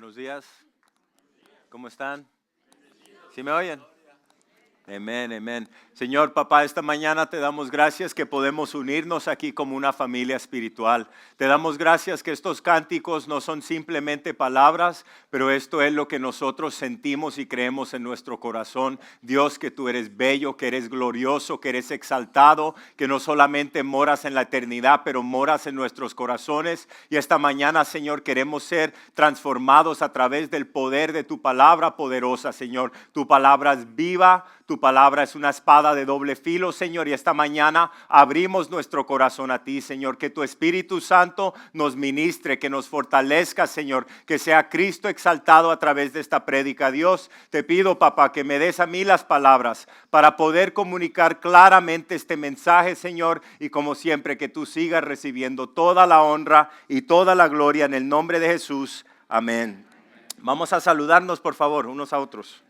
Buenos días. ¿Cómo están? ¿Sí me oyen? Amén, amén. Señor, papá, esta mañana te damos gracias que podemos unirnos aquí como una familia espiritual. Te damos gracias que estos cánticos no son simplemente palabras, pero esto es lo que nosotros sentimos y creemos en nuestro corazón. Dios, que tú eres bello, que eres glorioso, que eres exaltado, que no solamente moras en la eternidad, pero moras en nuestros corazones. Y esta mañana, Señor, queremos ser transformados a través del poder de tu palabra poderosa, Señor. Tu palabra es viva. Tu palabra es una espada de doble filo, Señor, y esta mañana abrimos nuestro corazón a ti, Señor. Que tu Espíritu Santo nos ministre, que nos fortalezca, Señor. Que sea Cristo exaltado a través de esta prédica. Dios, te pido, papá, que me des a mí las palabras para poder comunicar claramente este mensaje, Señor. Y como siempre, que tú sigas recibiendo toda la honra y toda la gloria en el nombre de Jesús. Amén. Vamos a saludarnos, por favor, unos a otros.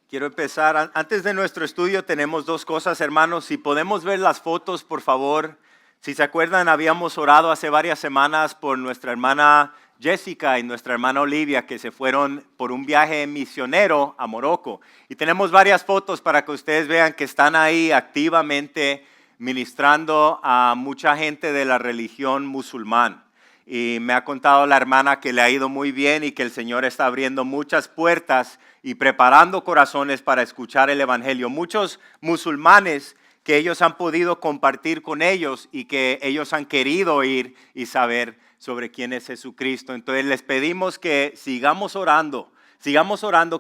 Quiero empezar, antes de nuestro estudio tenemos dos cosas, hermanos. Si podemos ver las fotos, por favor. Si se acuerdan, habíamos orado hace varias semanas por nuestra hermana Jessica y nuestra hermana Olivia, que se fueron por un viaje misionero a Morocco. Y tenemos varias fotos para que ustedes vean que están ahí activamente ministrando a mucha gente de la religión musulmán. Y me ha contado la hermana que le ha ido muy bien y que el Señor está abriendo muchas puertas y preparando corazones para escuchar el Evangelio. Muchos musulmanes que ellos han podido compartir con ellos y que ellos han querido oír y saber sobre quién es Jesucristo. Entonces les pedimos que sigamos orando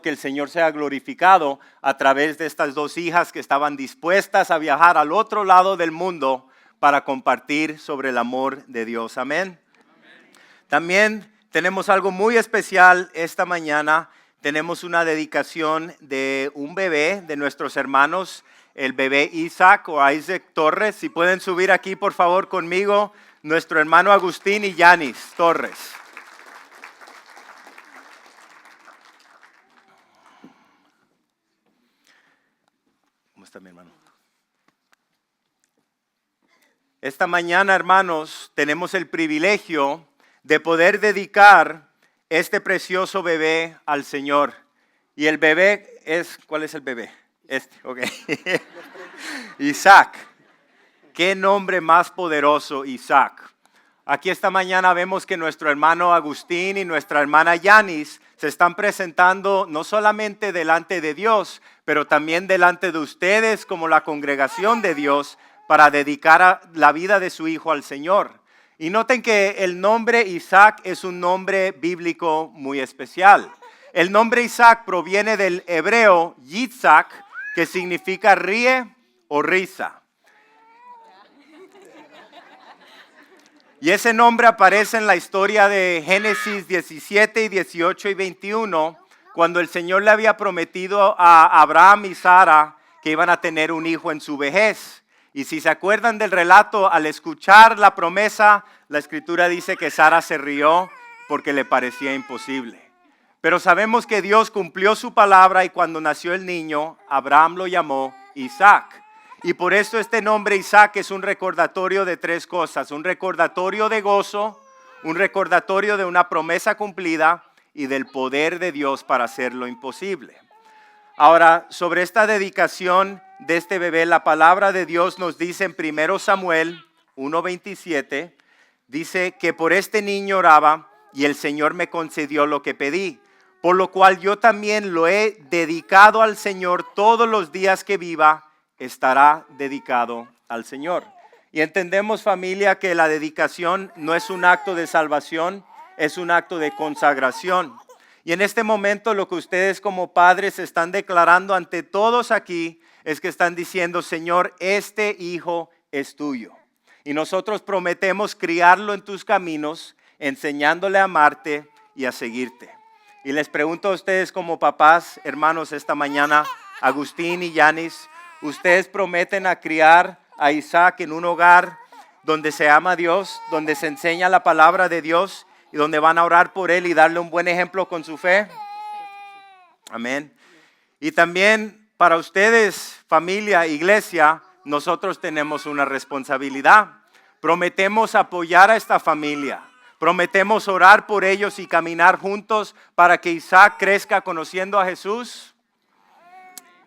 que el Señor sea glorificado a través de estas dos hijas que estaban dispuestas a viajar al otro lado del mundo para compartir sobre el amor de Dios. Amén. También tenemos algo muy especial esta mañana. Tenemos una dedicación de un bebé de nuestros hermanos, el bebé Isaac o Isaac Torres. Si pueden subir aquí por favor conmigo, nuestro hermano Agustín y Yanis Torres. ¿Cómo está mi hermano? Esta mañana, hermanos, tenemos el privilegio de poder dedicar este precioso bebé al Señor. Y el bebé es, ¿cuál es el bebé? Ok. Isaac. Qué nombre más poderoso, Isaac. Aquí esta mañana vemos que nuestro hermano Agustín y nuestra hermana Yanis se están presentando no solamente delante de Dios, pero también delante de ustedes como la congregación de Dios para dedicar la vida de su hijo al Señor. Y noten que el nombre Isaac es un nombre bíblico muy especial. El nombre Isaac proviene del hebreo Yitzhak, que significa ríe o risa. Y ese nombre aparece en la historia de Génesis 17 y 18 y 21, cuando el Señor le había prometido a Abraham y Sara que iban a tener un hijo en su vejez. Y si se acuerdan del relato, al escuchar la promesa, la Escritura dice que Sara se rió porque le parecía imposible. Pero sabemos que Dios cumplió su palabra y cuando nació el niño, Abraham lo llamó Isaac. Y por eso este nombre Isaac es un recordatorio de tres cosas: un recordatorio de gozo, un recordatorio de una promesa cumplida y del poder de Dios para hacer lo imposible. Ahora, sobre esta dedicación de este bebé, la palabra de Dios nos dice en 1 Samuel 1:27, dice que por este niño oraba y el Señor me concedió lo que pedí, por lo cual yo también lo he dedicado al Señor. Todos los días que viva estará dedicado al Señor. Y entendemos, familia, que la dedicación no es un acto de salvación, es un acto de consagración. Y en este momento lo que ustedes como padres están declarando ante todos aquí es que están diciendo, Señor, este hijo es tuyo. Y nosotros prometemos criarlo en tus caminos, enseñándole a amarte y a seguirte. Y les pregunto a ustedes como papás, hermanos, esta mañana, Agustín y Yanis, ¿ustedes prometen a criar a Isaac en un hogar donde se ama a Dios, donde se enseña la palabra de Dios y donde van a orar por él y darle un buen ejemplo con su fe? Amén. Y también para ustedes, familia, iglesia, nosotros tenemos una responsabilidad. Prometemos apoyar a esta familia. Prometemos orar por ellos y caminar juntos para que Isaac crezca conociendo a Jesús.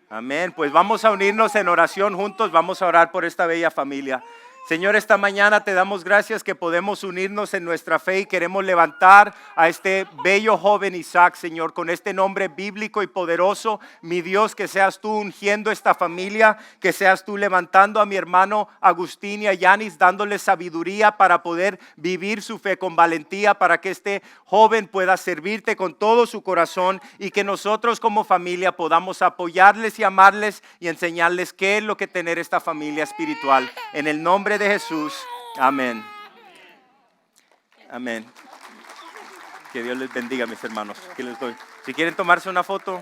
Amén. Pues vamos a unirnos en oración juntos. Vamos a orar por esta bella familia. Señor, esta mañana te damos gracias que podemos unirnos en nuestra fe y queremos levantar a este bello joven Isaac, Señor, con este nombre bíblico y poderoso. Mi Dios, que seas tú ungiendo esta familia, que seas tú levantando a mi hermano Agustín y a Yanis, dándole sabiduría para poder vivir su fe con valentía, para que este joven pueda servirte con todo su corazón y que nosotros como familia podamos apoyarles y amarles y enseñarles qué es lo que tener esta familia espiritual. En el nombre de Jesús, amén. Amén. Que Dios les bendiga, mis hermanos. Aquí les doy. Si quieren tomarse una foto.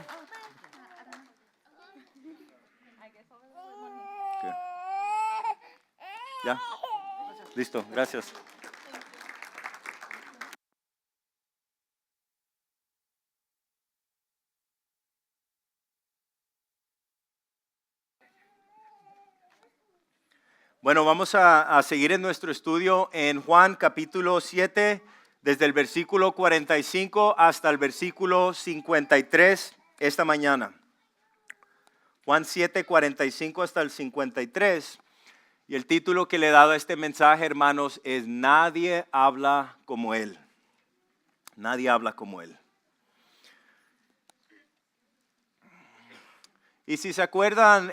¿Ya? Listo, gracias. Bueno, vamos a seguir en nuestro estudio en Juan capítulo 7, desde el versículo 45 hasta el versículo 53 esta mañana. Juan 7, 45 hasta el 53. Y el título que le he dado a este mensaje, hermanos, es Nadie habla como Él. Nadie habla como Él. Y si se acuerdan,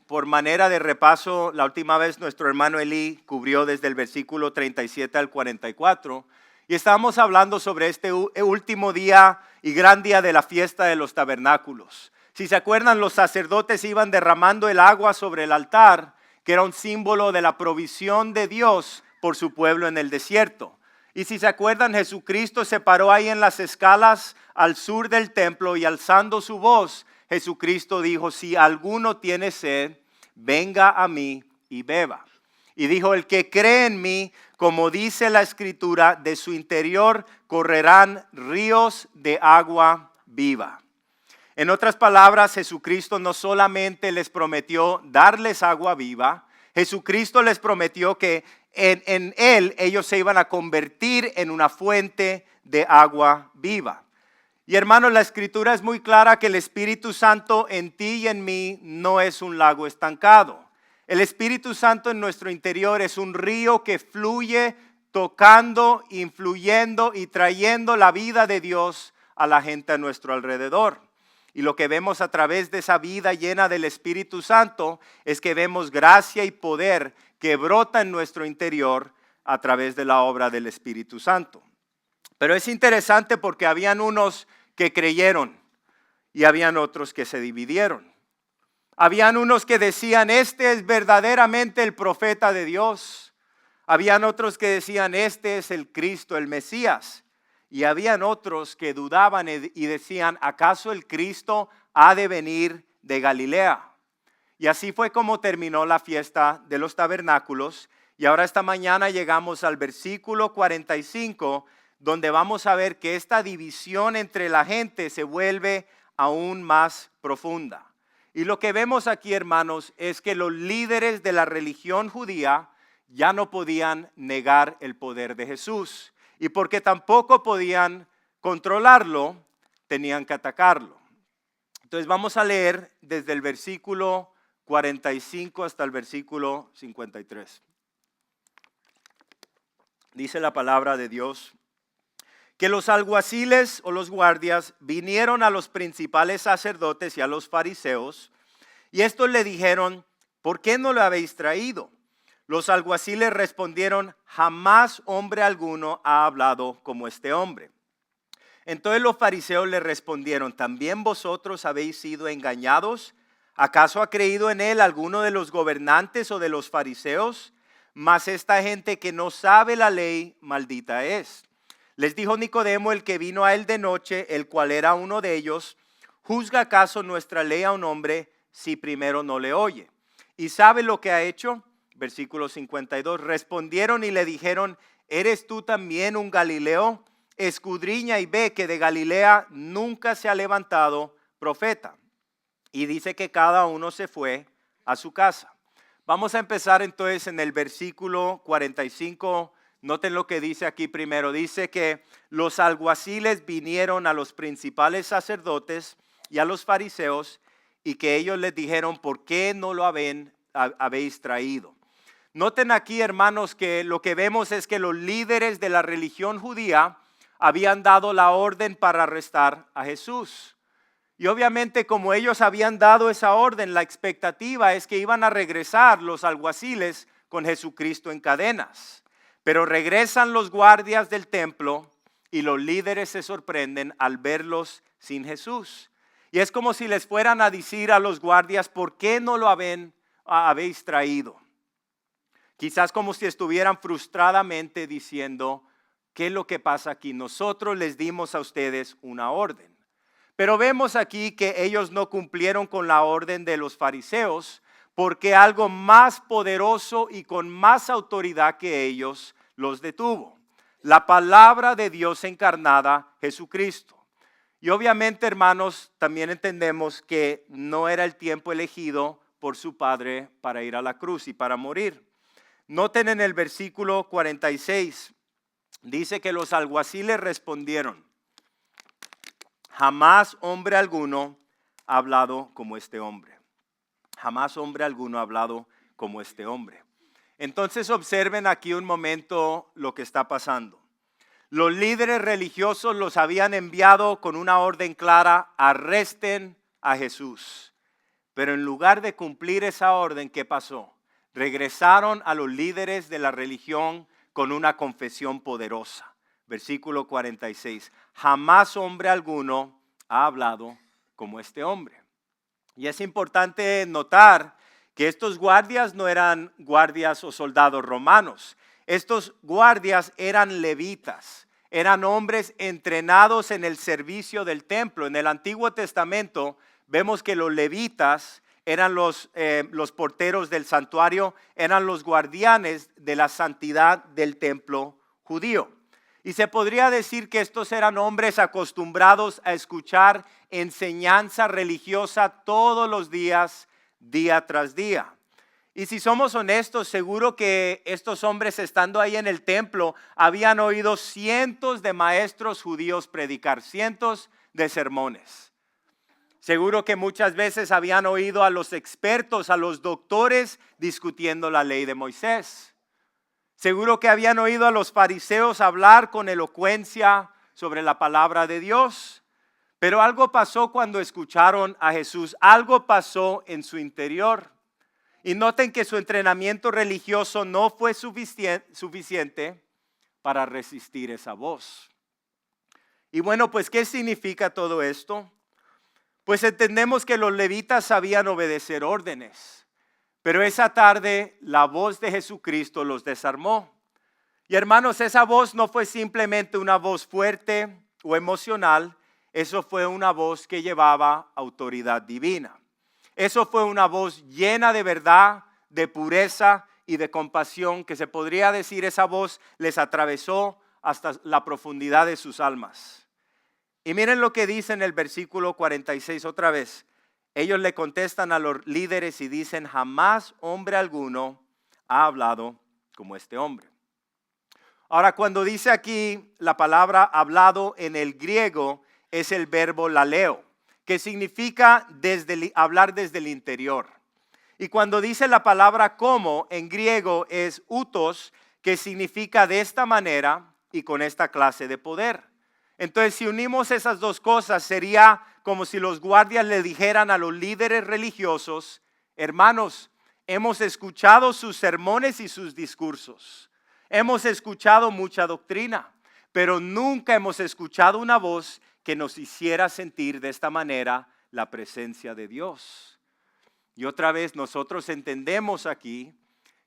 por manera de repaso, la última vez nuestro hermano Eli cubrió desde el versículo 37 al 44. Y estábamos hablando sobre este último día y gran día de la fiesta de los tabernáculos. Si se acuerdan, los sacerdotes iban derramando el agua sobre el altar, que era un símbolo de la provisión de Dios por su pueblo en el desierto. Y si se acuerdan, Jesucristo se paró ahí en las escalas al sur del templo y alzando su voz, Jesucristo dijo, si alguno tiene sed, venga a mí y beba. Y dijo, el que cree en mí, como dice la Escritura, de su interior correrán ríos de agua viva. En otras palabras, Jesucristo no solamente les prometió darles agua viva, Jesucristo les prometió que en Él ellos se iban a convertir en una fuente de agua viva. Y hermanos, la Escritura es muy clara que el Espíritu Santo en ti y en mí no es un lago estancado. El Espíritu Santo en nuestro interior es un río que fluye tocando, influyendo y trayendo la vida de Dios a la gente a nuestro alrededor. Y lo que vemos a través de esa vida llena del Espíritu Santo es que vemos gracia y poder que brota en nuestro interior a través de la obra del Espíritu Santo. Pero es interesante porque habían unos que creyeron y habían otros que se dividieron. Habían unos que decían, este es verdaderamente el profeta de Dios. Habían otros que decían, este es el Cristo, el Mesías. Y habían otros que dudaban y decían, ¿acaso el Cristo ha de venir de Galilea? Y así fue como terminó la fiesta de los tabernáculos. Y ahora esta mañana llegamos al versículo 45, donde vamos a ver que esta división entre la gente se vuelve aún más profunda. Y lo que vemos aquí, hermanos, es que los líderes de la religión judía ya no podían negar el poder de Jesús. Y porque tampoco podían controlarlo, tenían que atacarlo. Entonces vamos a leer desde el versículo 45 hasta el versículo 53. Dice la palabra de Dios, que los alguaciles o los guardias vinieron a los principales sacerdotes y a los fariseos, y estos le dijeron, ¿por qué no lo habéis traído? Los alguaciles respondieron, jamás hombre alguno ha hablado como este hombre. Entonces los fariseos le respondieron, ¿también vosotros habéis sido engañados? ¿Acaso ha creído en él alguno de los gobernantes o de los fariseos? Mas esta gente que no sabe la ley, maldita es. Les dijo Nicodemo, el que vino a él de noche, el cual era uno de ellos, ¿juzga acaso nuestra ley a un hombre si primero no le oye? ¿Y sabe lo que ha hecho? Versículo 52. Respondieron y le dijeron, ¿eres tú también un Galileo? Escudriña y ve que de Galilea nunca se ha levantado profeta. Y dice que cada uno se fue a su casa. Vamos a empezar entonces en el versículo 45. Noten lo que dice aquí primero. Dice que los alguaciles vinieron a los principales sacerdotes y a los fariseos y que ellos les dijeron, ¿por qué no lo habéis traído? Noten aquí, hermanos, que lo que vemos es que los líderes de la religión judía habían dado la orden para arrestar a Jesús. Y obviamente como ellos habían dado esa orden, la expectativa es que iban a regresar los alguaciles con Jesucristo en cadenas. Pero regresan los guardias del templo y los líderes se sorprenden al verlos sin Jesús. Y es como si les fueran a decir a los guardias, ¿por qué no lo habéis traído? Quizás como si estuvieran frustradamente diciendo, ¿qué es lo que pasa aquí? Nosotros les dimos a ustedes una orden. Pero vemos aquí que ellos no cumplieron con la orden de los fariseos porque algo más poderoso y con más autoridad que ellos los detuvo. La palabra de Dios encarnada, Jesucristo. Y obviamente, hermanos, también entendemos que no era el tiempo elegido por su Padre para ir a la cruz y para morir. Noten en el versículo 46, dice que los alguaciles respondieron, jamás hombre alguno ha hablado como este hombre. Jamás hombre alguno ha hablado como este hombre. Entonces observen aquí un momento lo que está pasando. Los líderes religiosos los habían enviado con una orden clara, arresten a Jesús. Pero en lugar de cumplir esa orden, ¿qué pasó? Regresaron a los líderes de la religión con una confesión poderosa. Versículo 46. Jamás hombre alguno ha hablado como este hombre. Y es importante notar que estos guardias no eran guardias o soldados romanos. Estos guardias eran levitas. Eran hombres entrenados en el servicio del templo. En el Antiguo Testamento vemos que los levitas eran los porteros del santuario, eran los guardianes de la santidad del templo judío. Y se podría decir que estos eran hombres acostumbrados a escuchar enseñanza religiosa todos los días, día tras día. Y si somos honestos, seguro que estos hombres estando ahí en el templo habían oído cientos de maestros judíos predicar, cientos de sermones. Seguro que muchas veces habían oído a los expertos, a los doctores discutiendo la ley de Moisés. Seguro que habían oído a los fariseos hablar con elocuencia sobre la palabra de Dios. Pero algo pasó cuando escucharon a Jesús. Algo pasó en su interior. Y noten que su entrenamiento religioso no fue suficiente para resistir esa voz. Y bueno, pues, ¿qué significa todo esto? Pues entendemos que los levitas sabían obedecer órdenes. Pero esa tarde la voz de Jesucristo los desarmó. Y hermanos, esa voz no fue simplemente una voz fuerte o emocional. Eso fue una voz que llevaba autoridad divina. Eso fue una voz llena de verdad, de pureza y de compasión, que se podría decir esa voz les atravesó hasta la profundidad de sus almas. Y miren lo que dice en el versículo 46 otra vez. Ellos le contestan a los líderes y dicen, jamás hombre alguno ha hablado como este hombre. Ahora, cuando dice aquí la palabra hablado en el griego es el verbo laleo, que significa hablar desde el interior. Y cuando dice la palabra como en griego es utos, que significa de esta manera y con esta clase de poder. Entonces, si unimos esas dos cosas, sería como si los guardias le dijeran a los líderes religiosos, hermanos, hemos escuchado sus sermones y sus discursos. Hemos escuchado mucha doctrina, pero nunca hemos escuchado una voz que nos hiciera sentir de esta manera la presencia de Dios. Y otra vez nosotros entendemos aquí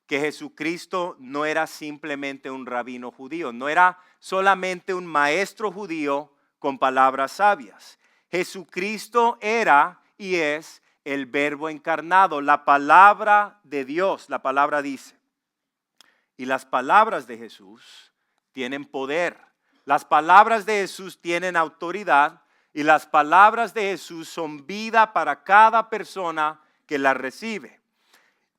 que Jesucristo no era simplemente un rabino judío, no era solamente un maestro judío con palabras sabias. Jesucristo era y es el Verbo encarnado, la palabra de Dios. La palabra dice, y las palabras de Jesús tienen poder. Las palabras de Jesús tienen autoridad y las palabras de Jesús son vida para cada persona que las recibe.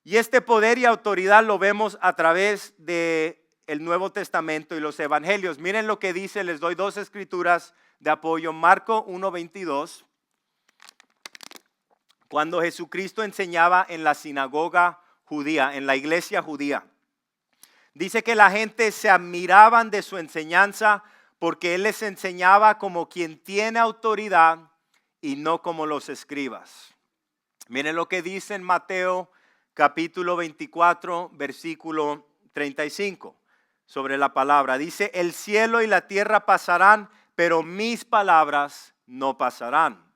Y este poder y autoridad lo vemos a través del Nuevo Testamento y los Evangelios. Miren lo que dice, les doy dos escrituras de apoyo. Marco 1:22. Cuando Jesucristo enseñaba en la sinagoga judía, en la iglesia judía, dice que la gente se admiraban de su enseñanza porque Él les enseñaba como quien tiene autoridad y no como los escribas. Miren lo que dice en Mateo capítulo 24, versículo 35, sobre la palabra. Dice, el cielo y la tierra pasarán, pero mis palabras no pasarán.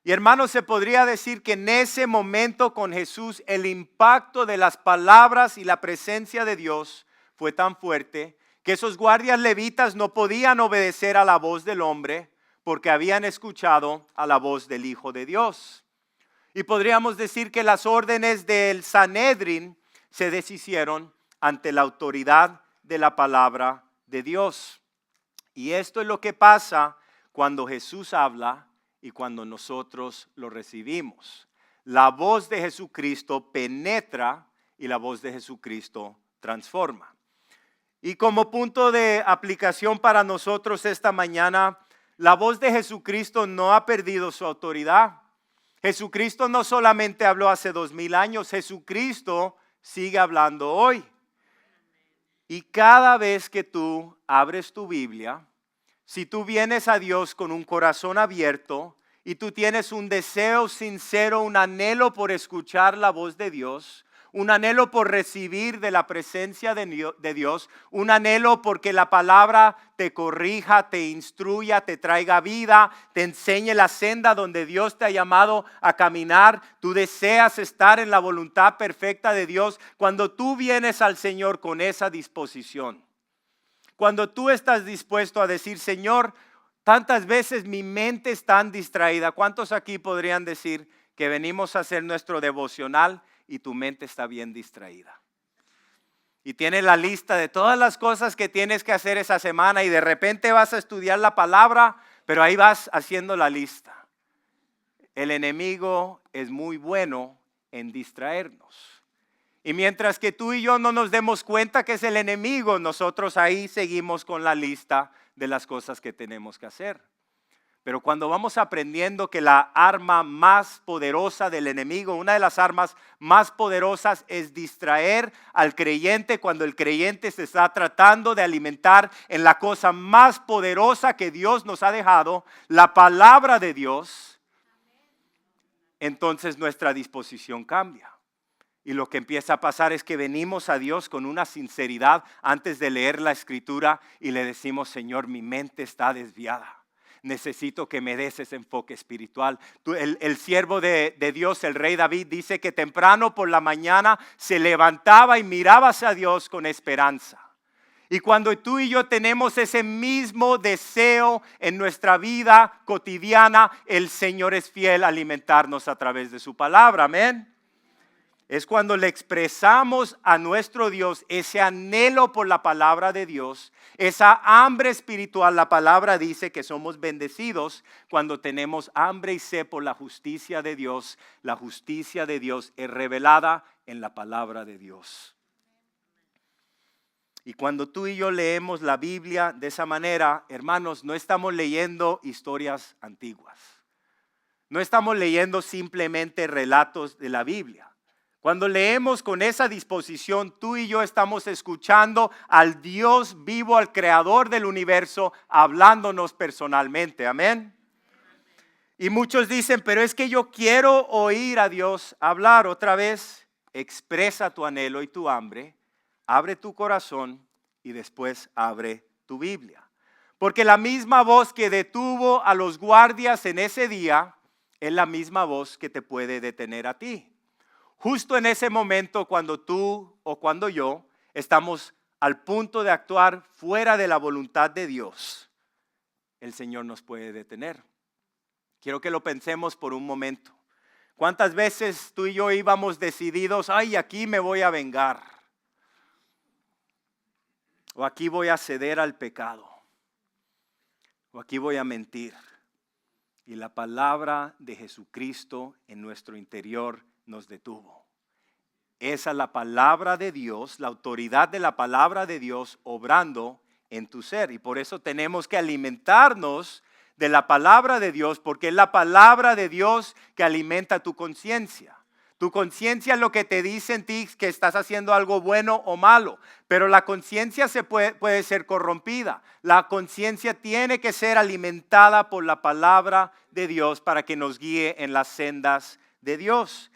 Y hermanos, se podría decir que en ese momento con Jesús el impacto de las palabras y la presencia de Dios fue tan fuerte que esos guardias levitas no podían obedecer a la voz del hombre porque habían escuchado a la voz del Hijo de Dios. Y podríamos decir que las órdenes del Sanedrín se deshicieron ante la autoridad de la palabra de Dios. Y esto es lo que pasa cuando Jesús habla y cuando nosotros lo recibimos. La voz de Jesucristo penetra y la voz de Jesucristo transforma. Y como punto de aplicación para nosotros esta mañana, la voz de Jesucristo no ha perdido su autoridad. Jesucristo no solamente habló hace 2000 años, Jesucristo sigue hablando hoy. Y cada vez que tú abres tu Biblia, si tú vienes a Dios con un corazón abierto y tú tienes un deseo sincero, un anhelo por escuchar la voz de Dios, un anhelo por recibir de la presencia de Dios, un anhelo porque la palabra te corrija, te instruya, te traiga vida, te enseñe la senda donde Dios te ha llamado a caminar. Tú deseas estar en la voluntad perfecta de Dios. Cuando tú vienes al Señor con esa disposición, cuando tú estás dispuesto a decir, Señor, tantas veces mi mente es tan distraída. ¿Cuántos aquí podrían decir que venimos a hacer nuestro devocional y tu mente está bien distraída? Y tienes la lista de todas las cosas que tienes que hacer esa semana y de repente vas a estudiar la palabra, pero ahí vas haciendo la lista. El enemigo es muy bueno en distraernos. Y mientras que tú y yo no nos demos cuenta que es el enemigo, nosotros ahí seguimos con la lista de las cosas que tenemos que hacer. Pero cuando vamos aprendiendo que la arma más poderosa del enemigo, una de las armas más poderosas es distraer al creyente cuando el creyente se está tratando de alimentar en la cosa más poderosa que Dios nos ha dejado, la palabra de Dios, entonces nuestra disposición cambia. Y lo que empieza a pasar es que venimos a Dios con una sinceridad antes de leer la escritura y le decimos, Señor, mi mente está desviada. Necesito que me des ese enfoque espiritual. El siervo de Dios, el rey David, dice que temprano por la mañana se levantaba y miraba hacia Dios con esperanza. Y cuando tú y yo tenemos ese mismo deseo en nuestra vida cotidiana, el Señor es fiel a alimentarnos a través de su palabra. Amén. Es cuando le expresamos a nuestro Dios ese anhelo por la palabra de Dios, esa hambre espiritual. La palabra dice que somos bendecidos cuando tenemos hambre y sed por la justicia de Dios. La justicia de Dios es revelada en la palabra de Dios. Y cuando tú y yo leemos la Biblia de esa manera, hermanos, no estamos leyendo historias antiguas. No estamos leyendo simplemente relatos de la Biblia. Cuando leemos con esa disposición, tú y yo estamos escuchando al Dios vivo, al creador del universo, hablándonos personalmente. Amén. Y muchos dicen, pero es que yo quiero oír a Dios hablar. Otra vez, expresa tu anhelo y tu hambre, abre tu corazón y después abre tu Biblia. Porque la misma voz que detuvo a los guardias en ese día es la misma voz que te puede detener a ti. Justo en ese momento cuando tú o cuando yo estamos al punto de actuar fuera de la voluntad de Dios, el Señor nos puede detener. Quiero que lo pensemos por un momento. ¿Cuántas veces tú y yo íbamos decididos, ay, aquí me voy a vengar? O aquí voy a ceder al pecado. O aquí voy a mentir. Y la palabra de Jesucristo en nuestro interior nos detuvo. Esa es la palabra de Dios, la autoridad de la palabra de Dios obrando en tu ser. Y por eso tenemos que alimentarnos de la palabra de Dios, porque es la palabra de Dios que alimenta tu conciencia. Tu conciencia es lo que te dice en ti que estás haciendo algo bueno o malo, pero la conciencia puede ser corrompida. La conciencia tiene que ser alimentada por la palabra de Dios para que nos guíe en las sendas de Dios.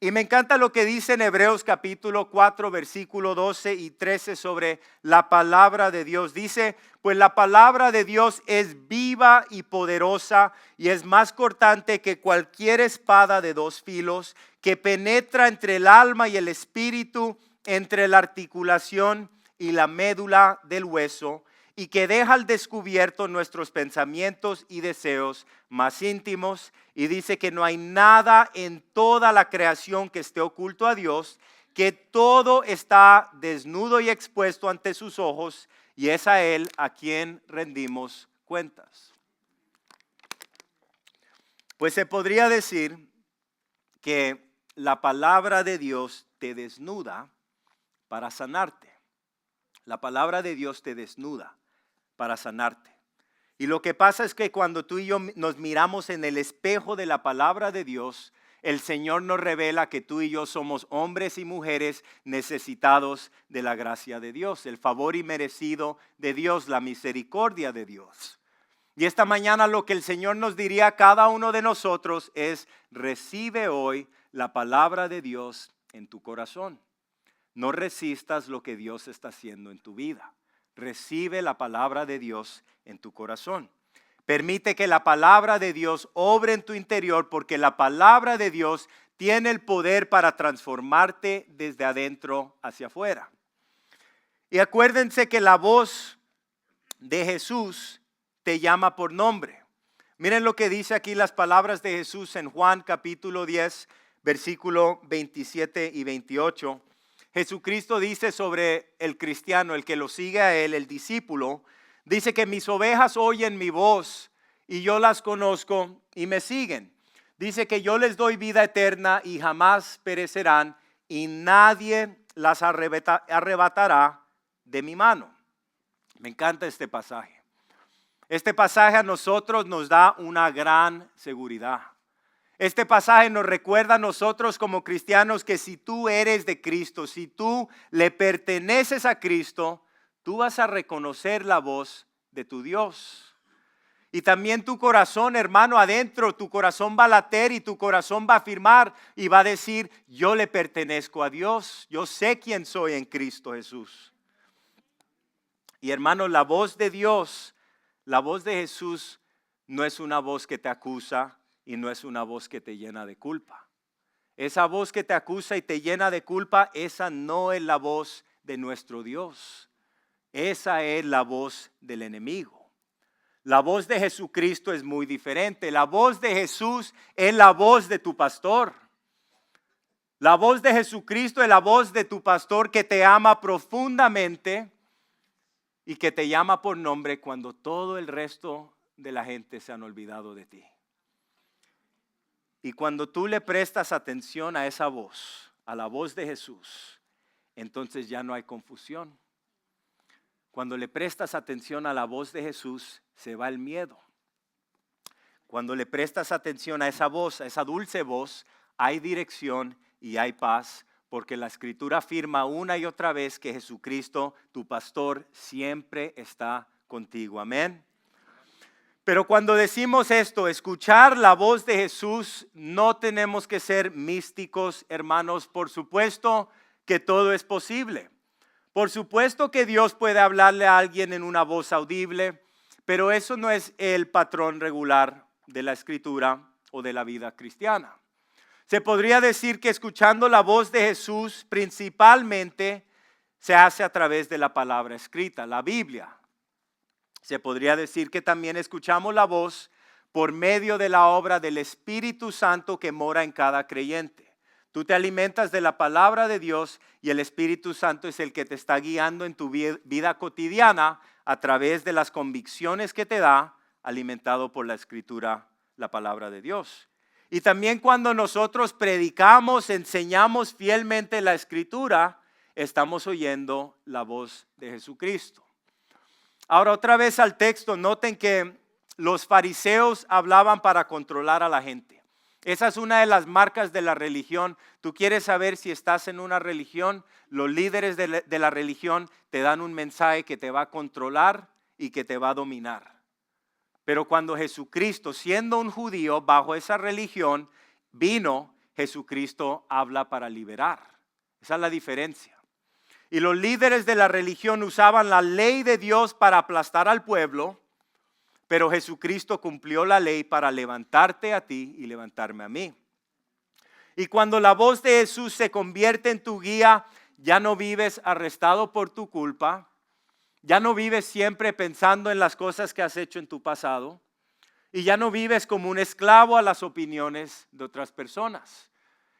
Y me encanta lo que dice en Hebreos capítulo 4, versículo 12 y 13 sobre la palabra de Dios. Dice, pues la palabra de Dios es viva y poderosa y es más cortante que cualquier espada de dos filos, que penetra entre el alma y el espíritu, entre la articulación y la médula del hueso, y que deja al descubierto nuestros pensamientos y deseos más íntimos. Y dice que no hay nada en toda la creación que esté oculto a Dios, que todo está desnudo y expuesto ante sus ojos, y es a Él a quien rendimos cuentas. Pues se podría decir que la palabra de Dios te desnuda para sanarte. La palabra de Dios te desnuda para sanarte. Y lo que pasa es que cuando tú y yo nos miramos en el espejo de la palabra de Dios, el Señor nos revela que tú y yo somos hombres y mujeres necesitados de la gracia de Dios, el favor inmerecido de Dios, la misericordia de Dios. Y esta mañana lo que el Señor nos diría a cada uno de nosotros es: recibe hoy la palabra de Dios en tu corazón. No resistas lo que Dios está haciendo en tu vida. Recibe la palabra de Dios en tu corazón. Permite que la palabra de Dios obre en tu interior, porque la palabra de Dios tiene el poder para transformarte desde adentro hacia afuera. Y acuérdense que la voz de Jesús te llama por nombre. Miren lo que dice aquí las palabras de Jesús en Juan capítulo 10, versículo 27 y 28. Jesucristo dice sobre el cristiano, el que lo sigue a él, el discípulo, dice que mis ovejas oyen mi voz y yo las conozco y me siguen. Dice que yo les doy vida eterna y jamás perecerán y nadie las arrebatará de mi mano. Me encanta este pasaje. Este pasaje a nosotros nos da una gran seguridad. Este pasaje nos recuerda a nosotros como cristianos que si tú eres de Cristo, si tú le perteneces a Cristo, tú vas a reconocer la voz de tu Dios. Y también tu corazón, hermano, adentro, tu corazón va a latir y tu corazón va a afirmar y va a decir: yo le pertenezco a Dios, yo sé quién soy en Cristo Jesús. Y hermano, la voz de Dios, la voz de Jesús no es una voz que te acusa y no es una voz que te llena de culpa. Esa voz que te acusa y te llena de culpa, esa no es la voz de nuestro Dios. Esa es la voz del enemigo. La voz de Jesucristo es muy diferente. La voz de Jesús es la voz de tu pastor. La voz de Jesucristo es la voz de tu pastor que te ama profundamente y que te llama por nombre cuando todo el resto de la gente se han olvidado de ti. Y cuando tú le prestas atención a esa voz, a la voz de Jesús, entonces ya no hay confusión. Cuando le prestas atención a la voz de Jesús, se va el miedo. Cuando le prestas atención a esa voz, a esa dulce voz, hay dirección y hay paz, porque la Escritura afirma una y otra vez que Jesucristo, tu pastor, siempre está contigo. Amén. Pero cuando decimos esto, escuchar la voz de Jesús, no tenemos que ser místicos, hermanos. Por supuesto que todo es posible. Por supuesto que Dios puede hablarle a alguien en una voz audible. Pero eso no es el patrón regular de la Escritura o de la vida cristiana. Se podría decir que escuchando la voz de Jesús principalmente se hace a través de la palabra escrita, la Biblia. Se podría decir que también escuchamos la voz por medio de la obra del Espíritu Santo que mora en cada creyente. Tú te alimentas de la palabra de Dios y el Espíritu Santo es el que te está guiando en tu vida cotidiana a través de las convicciones que te da, alimentado por la Escritura, la palabra de Dios. Y también cuando nosotros predicamos, enseñamos fielmente la Escritura, estamos oyendo la voz de Jesucristo. Ahora otra vez al texto, noten que los fariseos hablaban para controlar a la gente. Esa es una de las marcas de la religión. Tú quieres saber si estás en una religión, los líderes de la religión te dan un mensaje que te va a controlar y que te va a dominar. Pero cuando Jesucristo, siendo un judío bajo esa religión, vino, Jesucristo habla para liberar. Esa es la diferencia. Y los líderes de la religión usaban la ley de Dios para aplastar al pueblo, pero Jesucristo cumplió la ley para levantarte a ti y levantarme a mí. Y cuando la voz de Jesús se convierte en tu guía, ya no vives arrestado por tu culpa, ya no vives siempre pensando en las cosas que has hecho en tu pasado y ya no vives como un esclavo a las opiniones de otras personas.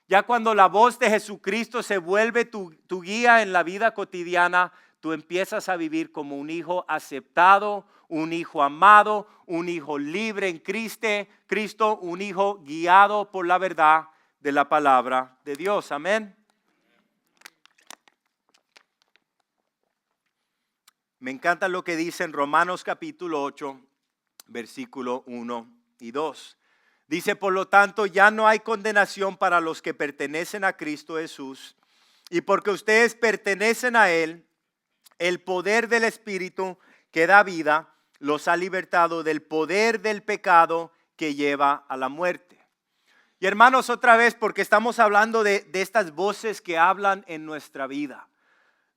Ya cuando la voz de Jesucristo se vuelve tu guía en la vida cotidiana, tú empiezas a vivir como un hijo aceptado, un hijo amado, un hijo libre en Cristo, un hijo guiado por la verdad de la palabra de Dios. Amén. Me encanta lo que dice en Romanos capítulo 8, versículo 1 y 2. Dice, por lo tanto, ya no hay condenación para los que pertenecen a Cristo Jesús. Y porque ustedes pertenecen a Él, el poder del Espíritu que da vida los ha libertado del poder del pecado que lleva a la muerte. Y hermanos, otra vez, porque estamos hablando de estas voces que hablan en nuestra vida.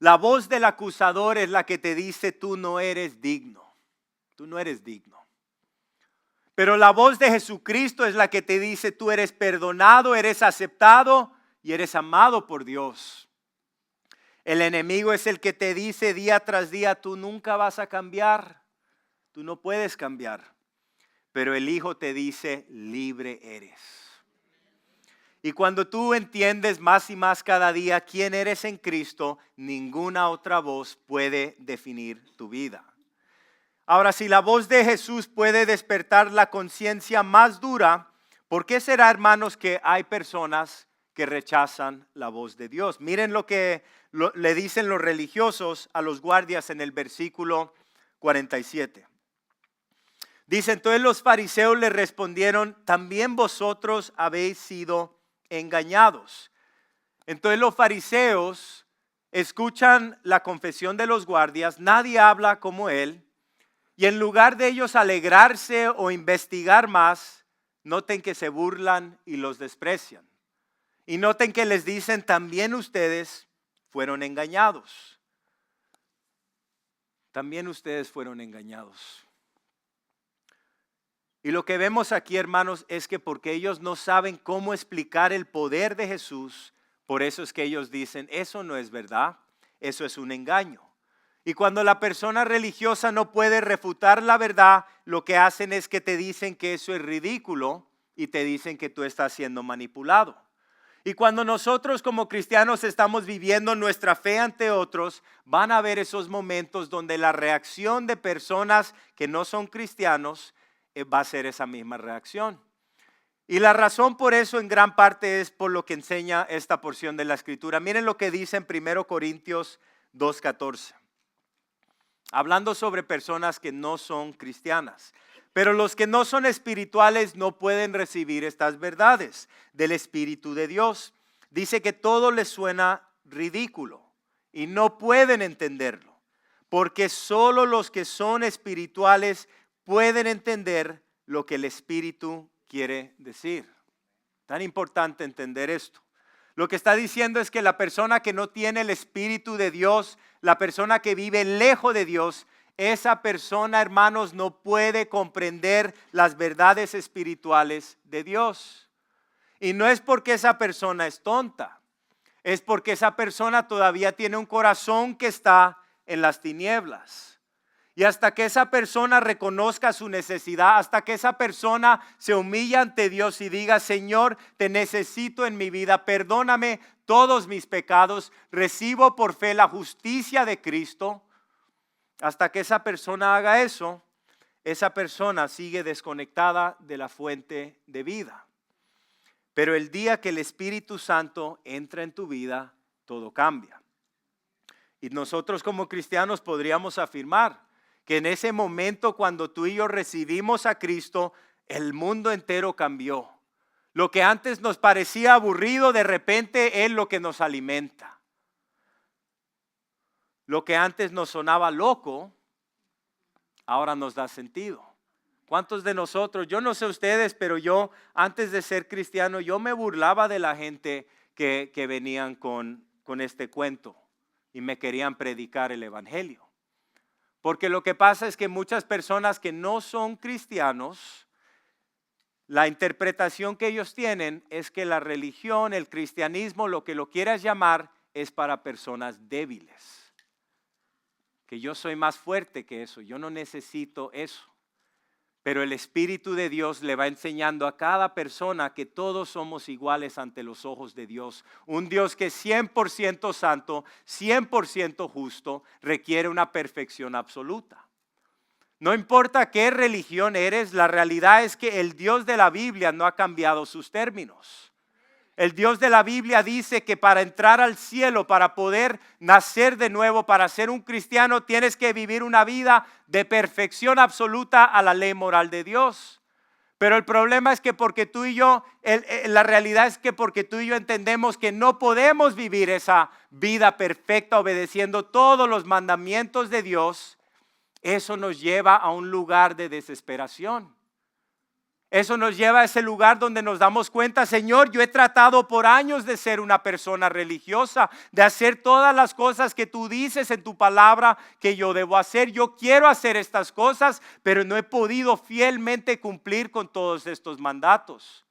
La voz del acusador es la que te dice, tú no eres digno. Tú no eres digno. Pero la voz de Jesucristo es la que te dice, tú eres perdonado, eres aceptado y eres amado por Dios. El enemigo es el que te dice día tras día, tú nunca vas a cambiar, tú no puedes cambiar. Pero el Hijo te dice, libre eres. Y cuando tú entiendes más y más cada día quién eres en Cristo, ninguna otra voz puede definir tu vida. Ahora, si la voz de Jesús puede despertar la conciencia más dura, ¿por qué será, hermanos, que hay personas que rechazan la voz de Dios? Miren lo que le dicen los religiosos a los guardias en el versículo 47. Dice, entonces los fariseos le respondieron, también vosotros habéis sido engañados. Entonces los fariseos escuchan la confesión de los guardias, nadie habla como él. Y en lugar de ellos alegrarse o investigar más, noten que se burlan y los desprecian. Y noten que les dicen, también ustedes fueron engañados. También ustedes fueron engañados. Y lo que vemos aquí, hermanos, es que porque ellos no saben cómo explicar el poder de Jesús, por eso es que ellos dicen, eso no es verdad, eso es un engaño. Y cuando la persona religiosa no puede refutar la verdad, lo que hacen es que te dicen que eso es ridículo y te dicen que tú estás siendo manipulado. Y cuando nosotros como cristianos estamos viviendo nuestra fe ante otros, van a haber esos momentos donde la reacción de personas que no son cristianos va a ser esa misma reacción. Y la razón por eso en gran parte es por lo que enseña esta porción de la Escritura. Miren lo que dice en 1 Corintios 2:14. Hablando sobre personas que no son cristianas. Pero los que no son espirituales no pueden recibir estas verdades del Espíritu de Dios. Dice que todo les suena ridículo y no pueden entenderlo. Porque solo los que son espirituales pueden entender lo que el Espíritu quiere decir. Tan importante entender esto. Lo que está diciendo es que la persona que no tiene el Espíritu de Dios, la persona que vive lejos de Dios, esa persona, hermanos, no puede comprender las verdades espirituales de Dios. Y no es porque esa persona es tonta, es porque esa persona todavía tiene un corazón que está en las tinieblas. Y hasta que esa persona reconozca su necesidad, hasta que esa persona se humilla ante Dios y diga: Señor, te necesito en mi vida, perdóname todos mis pecados, recibo por fe la justicia de Cristo. Hasta que esa persona haga eso, esa persona sigue desconectada de la fuente de vida. Pero el día que el Espíritu Santo entra en tu vida, todo cambia. Y nosotros como cristianos podríamos afirmar que en ese momento, cuando tú y yo recibimos a Cristo, el mundo entero cambió. Lo que antes nos parecía aburrido, de repente es lo que nos alimenta. Lo que antes nos sonaba loco, ahora nos da sentido. ¿Cuántos de nosotros, yo no sé ustedes, pero yo antes de ser cristiano, yo me burlaba de la gente que venían con este cuento y me querían predicar el evangelio? Porque lo que pasa es que muchas personas que no son cristianos, la interpretación que ellos tienen es que la religión, el cristianismo, lo que lo quieras llamar, es para personas débiles. Que yo soy más fuerte que eso, yo no necesito eso. Pero el Espíritu de Dios le va enseñando a cada persona que todos somos iguales ante los ojos de Dios. Un Dios que es 100% santo, 100% justo, requiere una perfección absoluta. No importa qué religión eres, la realidad es que el Dios de la Biblia no ha cambiado sus términos. El Dios de la Biblia dice que para entrar al cielo, para poder nacer de nuevo, para ser un cristiano, tienes que vivir una vida de perfección absoluta a la ley moral de Dios. Pero el problema es que porque tú y yo, la realidad es que porque tú y yo entendemos que no podemos vivir esa vida perfecta obedeciendo todos los mandamientos de Dios, eso nos lleva a un lugar de desesperación. Eso nos lleva a ese lugar donde nos damos cuenta: Señor, yo he tratado por años de ser una persona religiosa, de hacer todas las cosas que tú dices en tu palabra que yo debo hacer. Yo quiero hacer estas cosas, pero no he podido fielmente cumplir con todos estos mandatos.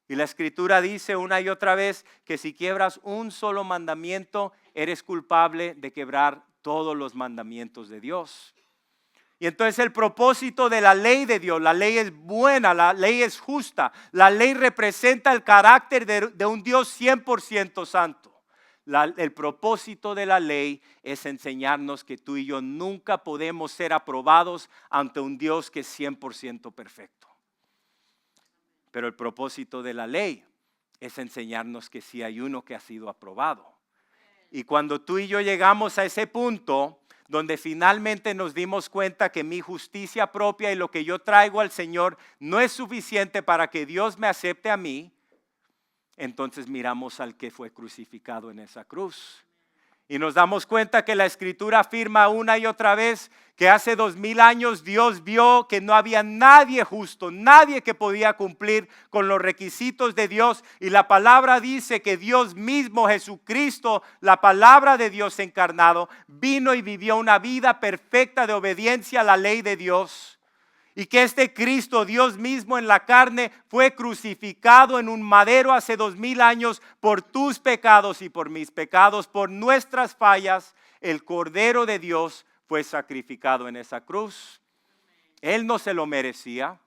Y la Escritura dice una y otra vez que si quiebras un solo mandamiento, eres culpable de quebrar todos los mandamientos de Dios. Y entonces el propósito de la ley de Dios, la ley es buena, la ley es justa, la ley representa el carácter de un Dios 100% santo. El propósito de la ley es enseñarnos que tú y yo nunca podemos ser aprobados ante un Dios que es 100% perfecto. Pero el propósito de la ley es enseñarnos que sí hay uno que ha sido aprobado. Y cuando tú y yo llegamos a ese punto donde finalmente nos dimos cuenta que mi justicia propia y lo que yo traigo al Señor no es suficiente para que Dios me acepte a mí, entonces miramos al que fue crucificado en esa cruz. Y nos damos cuenta que la Escritura afirma una y otra vez que hace 2000 años Dios vio que no había nadie justo, nadie que podía cumplir con los requisitos de Dios. Y la palabra dice que Dios mismo, Jesucristo, la palabra de Dios encarnado, vino y vivió una vida perfecta de obediencia a la ley de Dios. Y que este Cristo, Dios mismo en la carne, fue crucificado en un madero hace 2000 años por tus pecados y por mis pecados, por nuestras fallas. El Cordero de Dios fue sacrificado en esa cruz. Él no se lo merecía.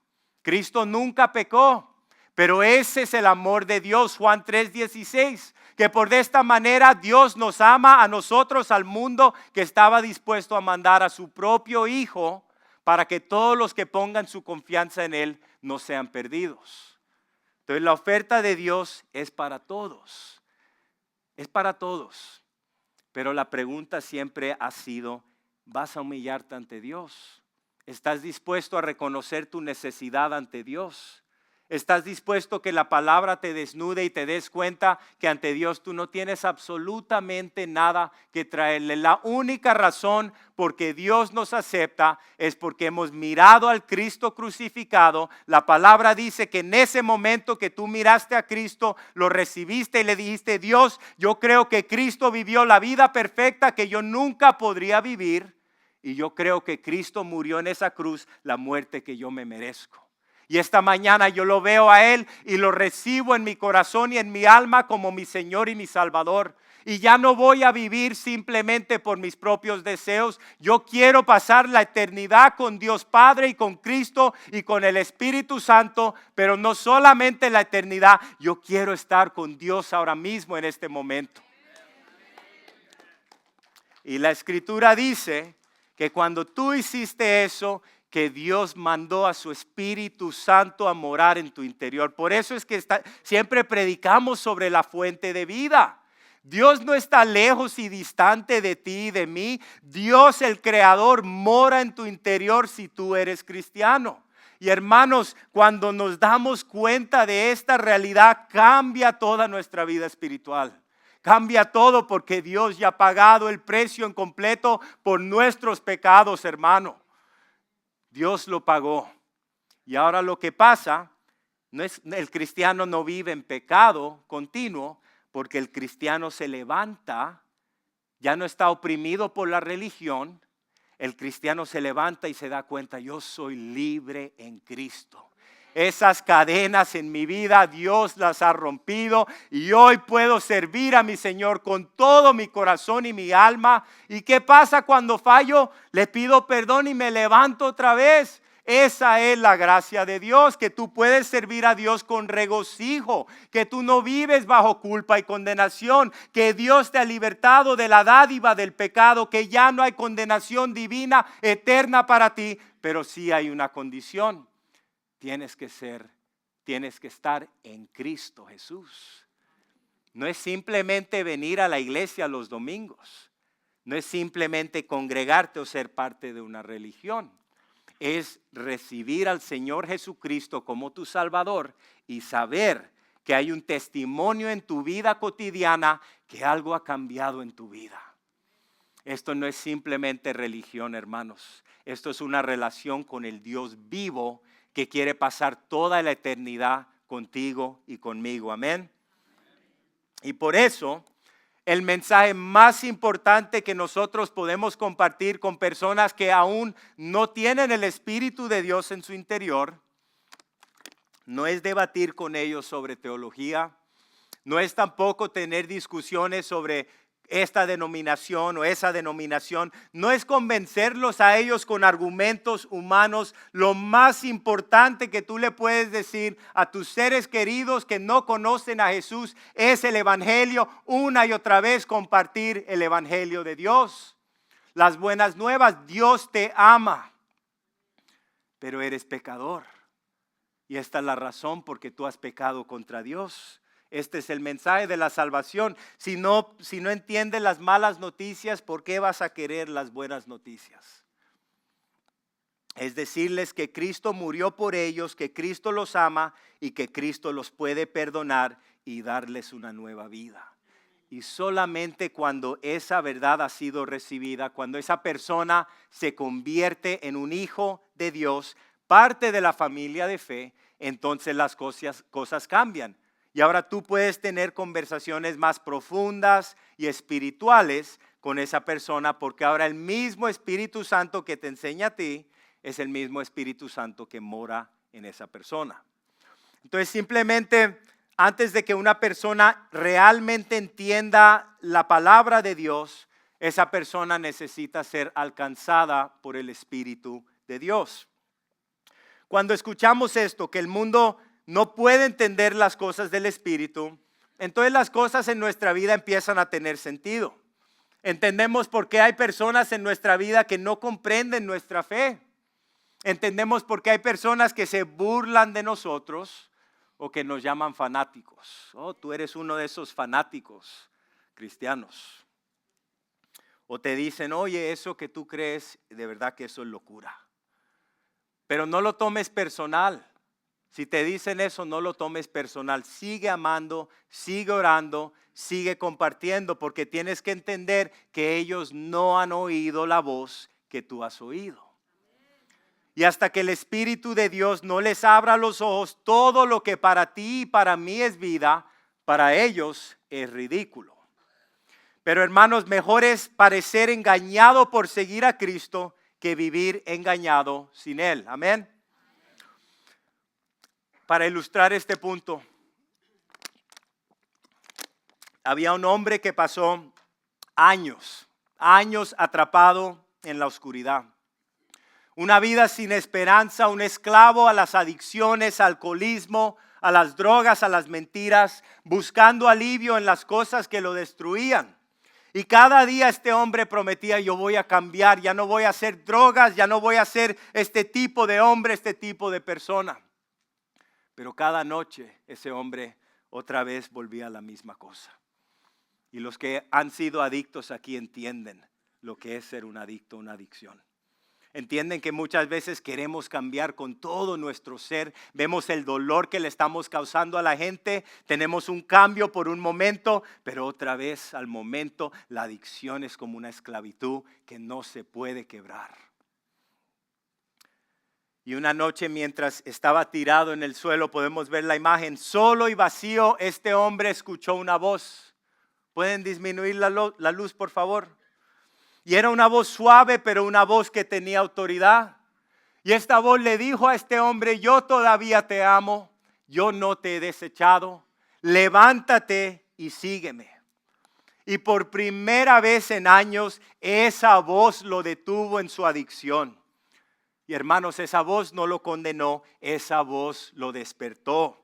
Cristo nunca pecó. Pero ese es el amor de Dios, Juan 3:16, que por de esta manera Dios nos ama a nosotros, al mundo, que estaba dispuesto a mandar a su propio Hijo para que todos los que pongan su confianza en Él no sean perdidos. Entonces la oferta de Dios es para todos. Es para todos. Pero la pregunta siempre ha sido: ¿vas a humillarte ante Dios? ¿Estás dispuesto a reconocer tu necesidad ante Dios? ¿Estás dispuesto que la palabra te desnude y te des cuenta que ante Dios tú no tienes absolutamente nada que traerle? La única razón por que Dios nos acepta es porque hemos mirado al Cristo crucificado. La palabra dice que en ese momento que tú miraste a Cristo, lo recibiste y le dijiste: Dios, yo creo que Cristo vivió la vida perfecta que yo nunca podría vivir. y yo creo que Cristo murió en esa cruz la muerte que yo me merezco. Y esta mañana yo lo veo a Él y lo recibo en mi corazón y en mi alma como mi Señor y mi Salvador. Y ya no voy a vivir simplemente por mis propios deseos. Yo quiero pasar la eternidad con Dios Padre y con Cristo y con el Espíritu Santo. Pero no solamente la eternidad, yo quiero estar con Dios ahora mismo en este momento. Y la Escritura dice que cuando tú hiciste eso, que Dios mandó a su Espíritu Santo a morar en tu interior. Por eso es que siempre predicamos sobre la fuente de vida. Dios no está lejos y distante de ti y de mí. Dios, el Creador, mora en tu interior si tú eres cristiano. Y hermanos, cuando nos damos cuenta de esta realidad, cambia toda nuestra vida espiritual. Cambia todo porque Dios ya ha pagado el precio en completo por nuestros pecados, hermano. Dios lo pagó. Y ahora lo que pasa, el cristiano no vive en pecado continuo, porque el cristiano se levanta, ya no está oprimido por la religión. El cristiano se levanta y se da cuenta, yo soy libre en Cristo. Esas cadenas en mi vida Dios las ha rompido y hoy puedo servir a mi Señor con todo mi corazón y mi alma. ¿Y qué pasa cuando fallo? Le pido perdón y me levanto otra vez. Esa es la gracia de Dios, que tú puedes servir a Dios con regocijo, que tú no vives bajo culpa y condenación, que Dios te ha libertado de la dádiva del pecado, que ya no hay condenación divina eterna para ti, pero sí hay una condición. Tienes que estar en Cristo Jesús. No es simplemente venir a la iglesia los domingos. No es simplemente congregarte o ser parte de una religión. Es recibir al Señor Jesucristo como tu Salvador y saber que hay un testimonio en tu vida cotidiana que algo ha cambiado en tu vida. Esto no es simplemente religión, hermanos. Esto es una relación con el Dios vivo que quiere pasar toda la eternidad contigo y conmigo. Amén. Y por eso, el mensaje más importante que nosotros podemos compartir con personas que aún no tienen el Espíritu de Dios en su interior, no es debatir con ellos sobre teología, no es tampoco tener discusiones sobre esta denominación o esa denominación, no es convencerlos a ellos con argumentos humanos. Lo más importante que tú le puedes decir a tus seres queridos que no conocen a Jesús es el Evangelio. Una y otra vez compartir el Evangelio de Dios. Las buenas nuevas, Dios te ama, pero eres pecador. Y esta es la razón por que tú has pecado contra Dios. Este es el mensaje de la salvación. Si no entiendes las malas noticias, ¿por qué vas a querer las buenas noticias? Es decirles que Cristo murió por ellos, que Cristo los ama y que Cristo los puede perdonar y darles una nueva vida. Y solamente cuando esa verdad ha sido recibida, cuando esa persona se convierte en un hijo de Dios, parte de la familia de fe, entonces las cosas cambian. Y ahora tú puedes tener conversaciones más profundas y espirituales con esa persona, porque ahora el mismo Espíritu Santo que te enseña a ti es el mismo Espíritu Santo que mora en esa persona. Entonces simplemente antes de que una persona realmente entienda la palabra de Dios, esa persona necesita ser alcanzada por el Espíritu de Dios. Cuando escuchamos esto, que el mundo no puede entender las cosas del Espíritu, entonces las cosas en nuestra vida empiezan a tener sentido. Entendemos por qué hay personas en nuestra vida que no comprenden nuestra fe. Entendemos por qué hay personas que se burlan de nosotros o que nos llaman fanáticos. Oh, tú eres uno de esos fanáticos cristianos. O te dicen, oye, eso que tú crees, de verdad que eso es locura. Pero no lo tomes personal. Si te dicen eso, no lo tomes personal. Sigue amando, sigue orando, sigue compartiendo, porque tienes que entender que ellos no han oído la voz que tú has oído. Y hasta que el Espíritu de Dios no les abra los ojos, todo lo que para ti y para mí es vida, para ellos es ridículo. Pero hermanos, mejor es parecer engañado por seguir a Cristo que vivir engañado sin Él. Amén. Para ilustrar este punto, había un hombre que pasó años atrapado en la oscuridad. Una vida sin esperanza, un esclavo a las adicciones, al alcoholismo, a las drogas, a las mentiras, buscando alivio en las cosas que lo destruían. Y cada día este hombre prometía: yo voy a cambiar, ya no voy a hacer drogas, ya no voy a ser este tipo de hombre, este tipo de persona. Pero cada noche ese hombre otra vez volvía a la misma cosa. Y los que han sido adictos aquí entienden lo que es ser un adicto, una adicción. Entienden que muchas veces queremos cambiar con todo nuestro ser. Vemos el dolor que le estamos causando a la gente. Tenemos un cambio por un momento, pero otra vez al momento la adicción es como una esclavitud que no se puede quebrar. Y una noche mientras estaba tirado en el suelo, podemos ver la imagen, solo y vacío, este hombre escuchó una voz. ¿Pueden disminuir la luz, por favor? Y era una voz suave, pero una voz que tenía autoridad. Y esta voz le dijo a este hombre: yo todavía te amo, yo no te he desechado, levántate y sígueme. Y por primera vez en años, esa voz lo detuvo en su adicción. Y hermanos, esa voz no lo condenó, esa voz lo despertó.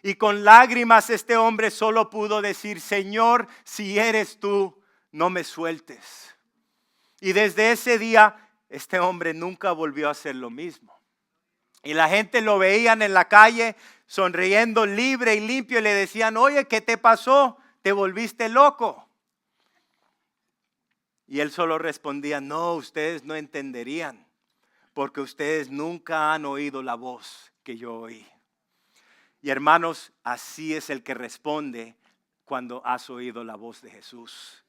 Y con lágrimas este hombre solo pudo decir: Señor, si eres tú, no me sueltes. Y desde ese día, este hombre nunca volvió a hacer lo mismo. Y la gente lo veían en la calle, sonriendo, libre y limpio, y le decían: oye, ¿qué te pasó? ¿Te volviste loco? Y él solo respondía: no, ustedes no entenderían, porque ustedes nunca han oído la voz que yo oí. Y hermanos, así es el que responde cuando has oído la voz de Jesús.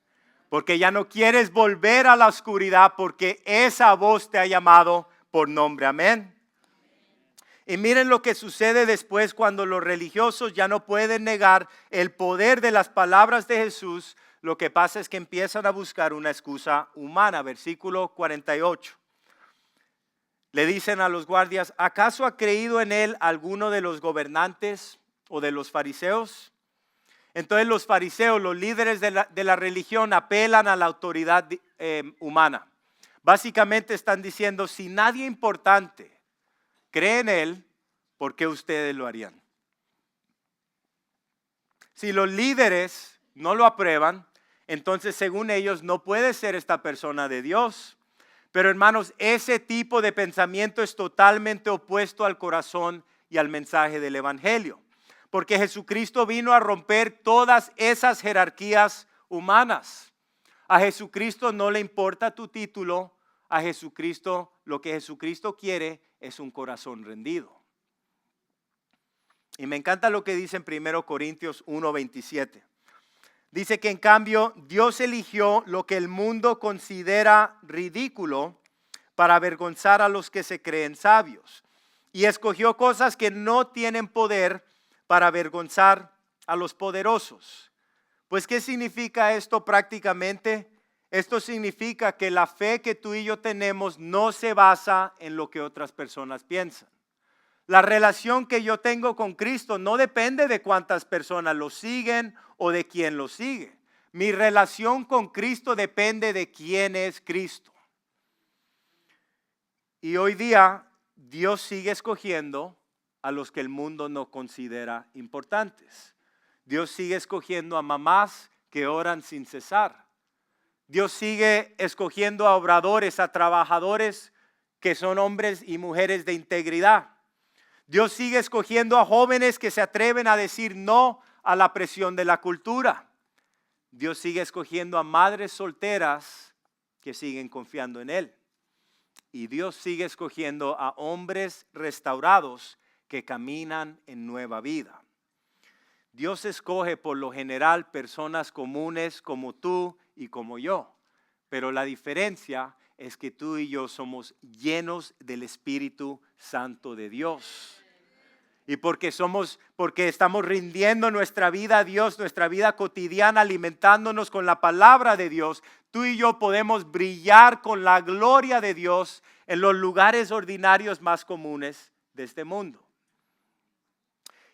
Porque ya no quieres volver a la oscuridad, porque esa voz te ha llamado por nombre. Amén. Y miren lo que sucede después cuando los religiosos ya no pueden negar el poder de las palabras de Jesús. Lo que pasa es que empiezan a buscar una excusa humana. Versículo 48. Le dicen a los guardias: ¿acaso ha creído en él alguno de los gobernantes o de los fariseos? Entonces los fariseos, los líderes de la religión, apelan a la autoridad humana. Básicamente están diciendo: si nadie importante cree en él, ¿por qué ustedes lo harían? Si los líderes no lo aprueban, entonces según ellos no puede ser esta persona de Dios. Pero hermanos, ese tipo de pensamiento es totalmente opuesto al corazón y al mensaje del evangelio. Porque Jesucristo vino a romper todas esas jerarquías humanas. A Jesucristo no le importa tu título. A Jesucristo, lo que Jesucristo quiere es un corazón rendido. Y me encanta lo que dice en 1 Corintios 1:27. Dice que en cambio Dios eligió lo que el mundo considera ridículo para avergonzar a los que se creen sabios. Y escogió cosas que no tienen poder para avergonzar a los poderosos. Pues, ¿qué significa esto prácticamente? Esto significa que la fe que tú y yo tenemos no se basa en lo que otras personas piensan. La relación que yo tengo con Cristo no depende de cuántas personas lo siguen o de quién lo sigue. Mi relación con Cristo depende de quién es Cristo. Y hoy día Dios sigue escogiendo a los que el mundo no considera importantes. Dios sigue escogiendo a mamás que oran sin cesar. Dios sigue escogiendo a obradores, a trabajadores que son hombres y mujeres de integridad. Dios sigue escogiendo a jóvenes que se atreven a decir no a la presión de la cultura. Dios sigue escogiendo a madres solteras que siguen confiando en Él. Y Dios sigue escogiendo a hombres restaurados que caminan en nueva vida. Dios escoge por lo general personas comunes como tú y como yo. Pero la diferencia es que tú y yo somos llenos del Espíritu Santo de Dios. Y porque estamos rindiendo nuestra vida a Dios, nuestra vida cotidiana, alimentándonos con la palabra de Dios, tú y yo podemos brillar con la gloria de Dios en los lugares ordinarios más comunes de este mundo.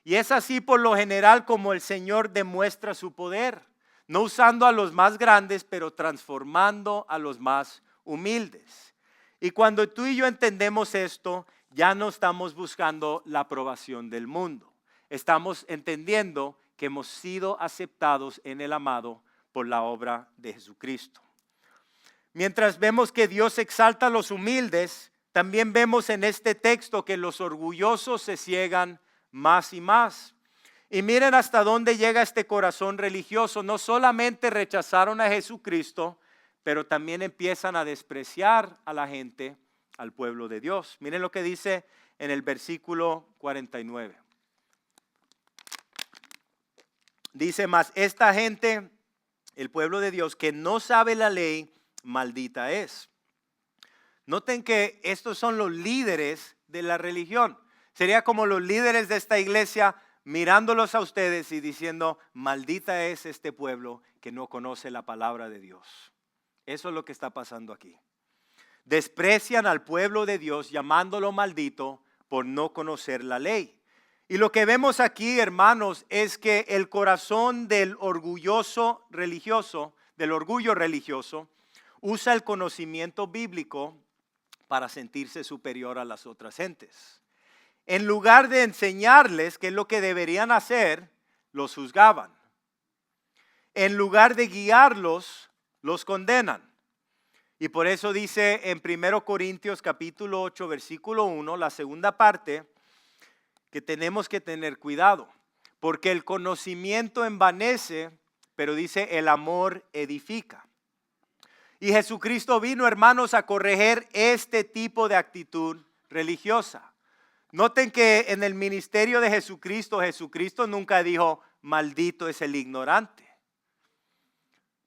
Y es así por lo general como el Señor demuestra su poder, no usando a los más grandes, pero transformando a los más humildes. Y cuando tú y yo entendemos esto, ya no estamos buscando la aprobación del mundo. Estamos entendiendo que hemos sido aceptados en el amado por la obra de Jesucristo. Mientras vemos que Dios exalta a los humildes, también vemos en este texto que los orgullosos se ciegan más y más. Y miren hasta dónde llega este corazón religioso. No solamente rechazaron a Jesucristo, pero también empiezan a despreciar a la gente, al pueblo de Dios. Miren lo que dice en el versículo 49. Dice: mas esta gente, el pueblo de Dios, que no sabe la ley, maldita es. Noten que estos son los líderes de la religión. Sería como los líderes de esta iglesia mirándolos a ustedes y diciendo: maldita es este pueblo que no conoce la palabra de Dios. Eso es lo que está pasando aquí. Desprecian al pueblo de Dios llamándolo maldito por no conocer la ley. Y lo que vemos aquí, hermanos, es que el corazón del orgullo religioso, usa el conocimiento bíblico para sentirse superior a las otras gentes. En lugar de enseñarles qué es lo que deberían hacer, los juzgaban. En lugar de guiarlos, los condenan. Y por eso dice en 1 Corintios capítulo 8, versículo 1, la segunda parte, que tenemos que tener cuidado. Porque el conocimiento envanece, pero dice el amor edifica. Y Jesucristo vino, hermanos, a corregir este tipo de actitud religiosa. Noten que en el ministerio de Jesucristo, Jesucristo nunca dijo: maldito es el ignorante.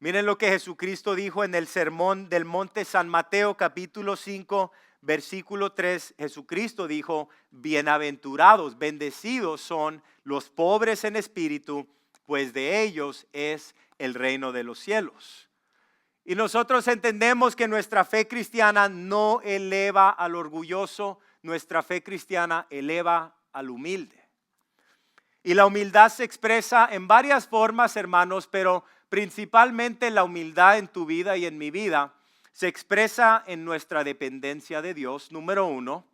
Miren lo que Jesucristo dijo en el sermón del monte San Mateo capítulo 5 versículo 3. Jesucristo dijo: bienaventurados, bendecidos son los pobres en espíritu, pues de ellos es el reino de los cielos. Y nosotros entendemos que nuestra fe cristiana no eleva al orgulloso, nuestra fe cristiana eleva al humilde. Y la humildad se expresa en varias formas, hermanos, pero principalmente la humildad en tu vida y en mi vida se expresa en nuestra dependencia de Dios, número uno,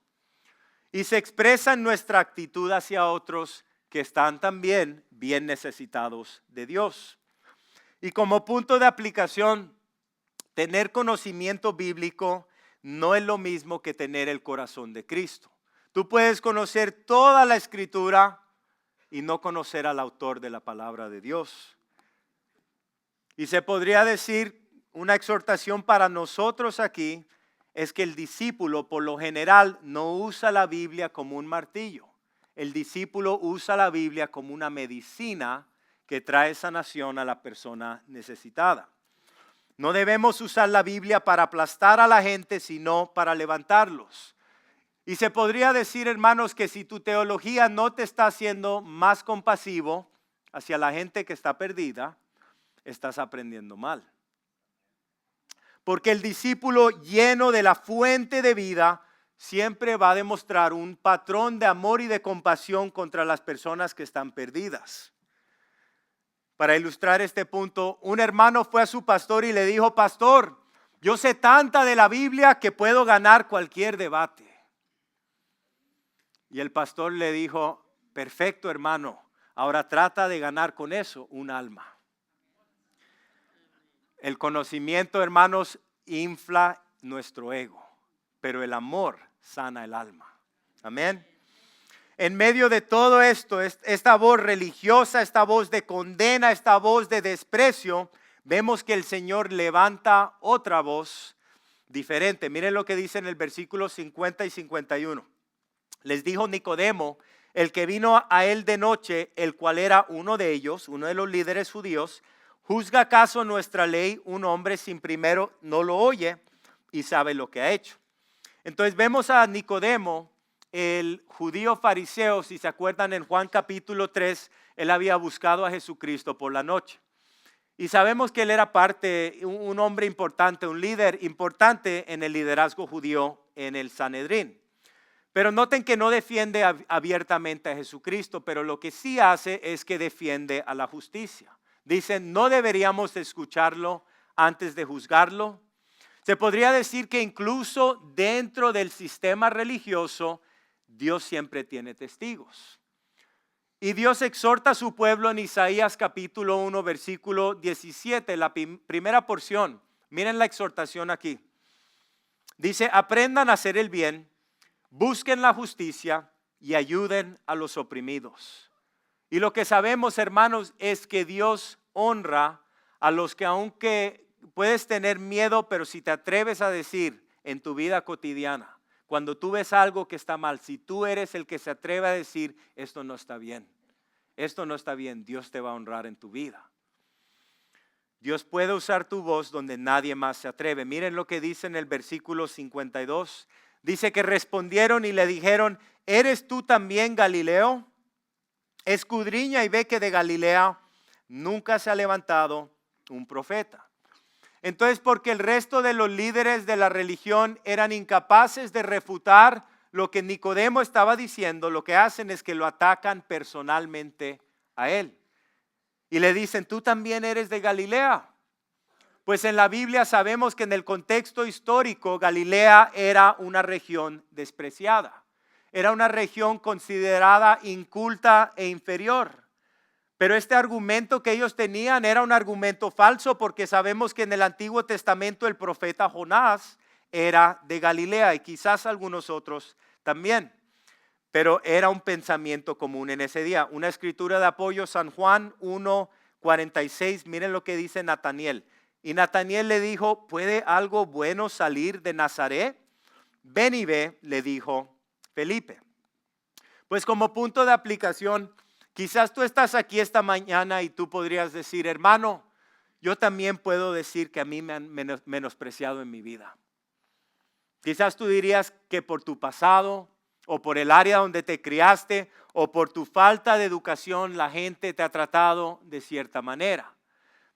y se expresa en nuestra actitud hacia otros que están también bien necesitados de Dios. Y como punto de aplicación, tener conocimiento bíblico no es lo mismo que tener el corazón de Cristo. Tú puedes conocer toda la Escritura y no conocer al autor de la palabra de Dios. Y se podría decir, una exhortación para nosotros aquí es que el discípulo por lo general no usa la Biblia como un martillo. El discípulo usa la Biblia como una medicina que trae sanación a la persona necesitada. No debemos usar la Biblia para aplastar a la gente, sino para levantarlos. Y se podría decir, hermanos, que si tu teología no te está haciendo más compasivo hacia la gente que está perdida, estás aprendiendo mal. Porque el discípulo lleno de la fuente de vida siempre va a demostrar un patrón de amor y de compasión contra las personas que están perdidas. Para ilustrar este punto, un hermano fue a su pastor y le dijo: pastor, yo sé tanta de la Biblia que puedo ganar cualquier debate. Y el pastor le dijo: perfecto, hermano, ahora trata de ganar con eso un alma. El conocimiento, hermanos, infla nuestro ego, pero el amor sana el alma. Amén. En medio de todo esto, esta voz religiosa, esta voz de condena, esta voz de desprecio, vemos que el Señor levanta otra voz diferente. Miren lo que dice en el versículo 50 y 51. Les dijo Nicodemo, el que vino a él de noche, el cual era uno de ellos, uno de los líderes judíos: ¿juzga acaso nuestra ley un hombre sin primero no lo oye y sabe lo que ha hecho? Entonces vemos a Nicodemo el judío fariseo, si se acuerdan en Juan capítulo 3, él había buscado a Jesucristo por la noche. Y sabemos que él era un hombre importante, un líder importante en el liderazgo judío en el Sanedrín. Pero noten que no defiende abiertamente a Jesucristo, pero lo que sí hace es que defiende a la justicia. Dicen, no deberíamos escucharlo antes de juzgarlo. Se podría decir que incluso dentro del sistema religioso, Dios siempre tiene testigos. Y Dios exhorta a su pueblo en Isaías capítulo 1, versículo 17, la primera porción. Miren la exhortación aquí. Dice, aprendan a hacer el bien, busquen la justicia y ayuden a los oprimidos. Y lo que sabemos, hermanos, es que Dios honra a los que aunque puedes tener miedo, pero si te atreves a decir en tu vida cotidiana, cuando tú ves algo que está mal, si tú eres el que se atreve a decir, esto no está bien, Dios te va a honrar en tu vida. Dios puede usar tu voz donde nadie más se atreve. Miren lo que dice en el versículo 52. Dice que respondieron y le dijeron, ¿eres tú también Galileo? Escudriña y ve que de Galilea nunca se ha levantado un profeta. Entonces, porque el resto de los líderes de la religión eran incapaces de refutar lo que Nicodemo estaba diciendo, lo que hacen es que lo atacan personalmente a él. Y le dicen, ¿tú también eres de Galilea? Pues en la Biblia sabemos que en el contexto histórico Galilea era una región despreciada. Era una región considerada inculta e inferior. Pero este argumento que ellos tenían era un argumento falso porque sabemos que en el Antiguo Testamento el profeta Jonás era de Galilea y quizás algunos otros también. Pero era un pensamiento común en ese día. Una escritura de apoyo, San Juan 1:46, miren lo que dice Nataniel. Y Nataniel le dijo, ¿puede algo bueno salir de Nazaret? Ven y ve, le dijo Felipe. Pues como punto de aplicación, quizás tú estás aquí esta mañana y tú podrías decir, hermano, yo también puedo decir que a mí me han menospreciado en mi vida. Quizás tú dirías que por tu pasado o por el área donde te criaste o por tu falta de educación la gente te ha tratado de cierta manera.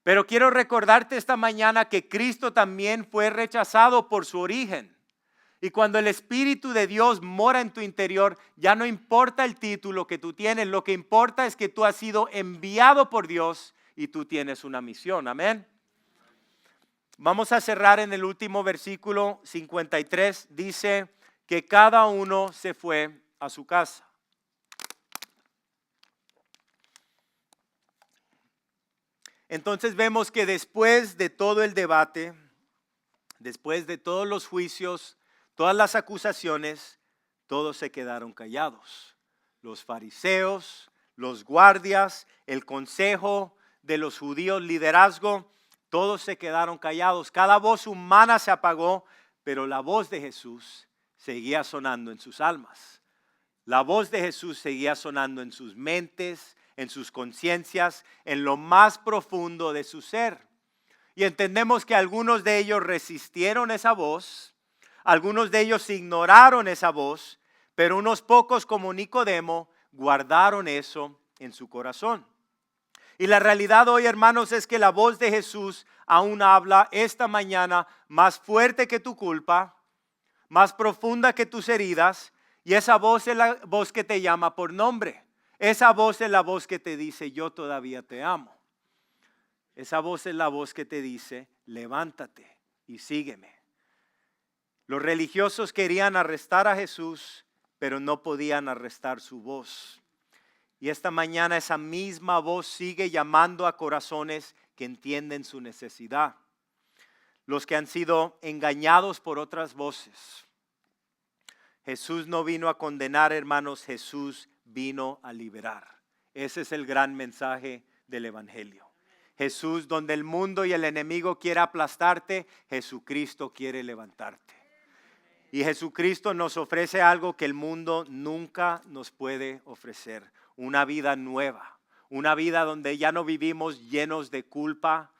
Pero quiero recordarte esta mañana que Cristo también fue rechazado por su origen. Y cuando el Espíritu de Dios mora en tu interior, ya no importa el título que tú tienes, lo que importa es que tú has sido enviado por Dios y tú tienes una misión. Amén. Vamos a cerrar en el último versículo 53. Dice que cada uno se fue a su casa. Entonces vemos que después de todo el debate, después de todos los juicios, todas las acusaciones, todos se quedaron callados. Los fariseos, los guardias, el consejo de los judíos, liderazgo, todos se quedaron callados. Cada voz humana se apagó, pero la voz de Jesús seguía sonando en sus almas. La voz de Jesús seguía sonando en sus mentes, en sus conciencias, en lo más profundo de su ser. Y entendemos que algunos de ellos resistieron esa voz, algunos de ellos ignoraron esa voz, pero unos pocos como Nicodemo guardaron eso en su corazón. Y la realidad hoy, hermanos, es que la voz de Jesús aún habla esta mañana más fuerte que tu culpa, más profunda que tus heridas, y esa voz es la voz que te llama por nombre. Esa voz es la voz que te dice, yo todavía te amo. Esa voz es la voz que te dice, levántate y sígueme. Los religiosos querían arrestar a Jesús, pero no podían arrestar su voz. Y esta mañana esa misma voz sigue llamando a corazones que entienden su necesidad. Los que han sido engañados por otras voces. Jesús no vino a condenar, hermanos, Jesús vino a liberar. Ese es el gran mensaje del Evangelio. Jesús, donde el mundo y el enemigo quiere aplastarte, Jesucristo quiere levantarte. Y Jesucristo nos ofrece algo que el mundo nunca nos puede ofrecer. Una vida nueva. Una vida donde ya no vivimos llenos de culpa,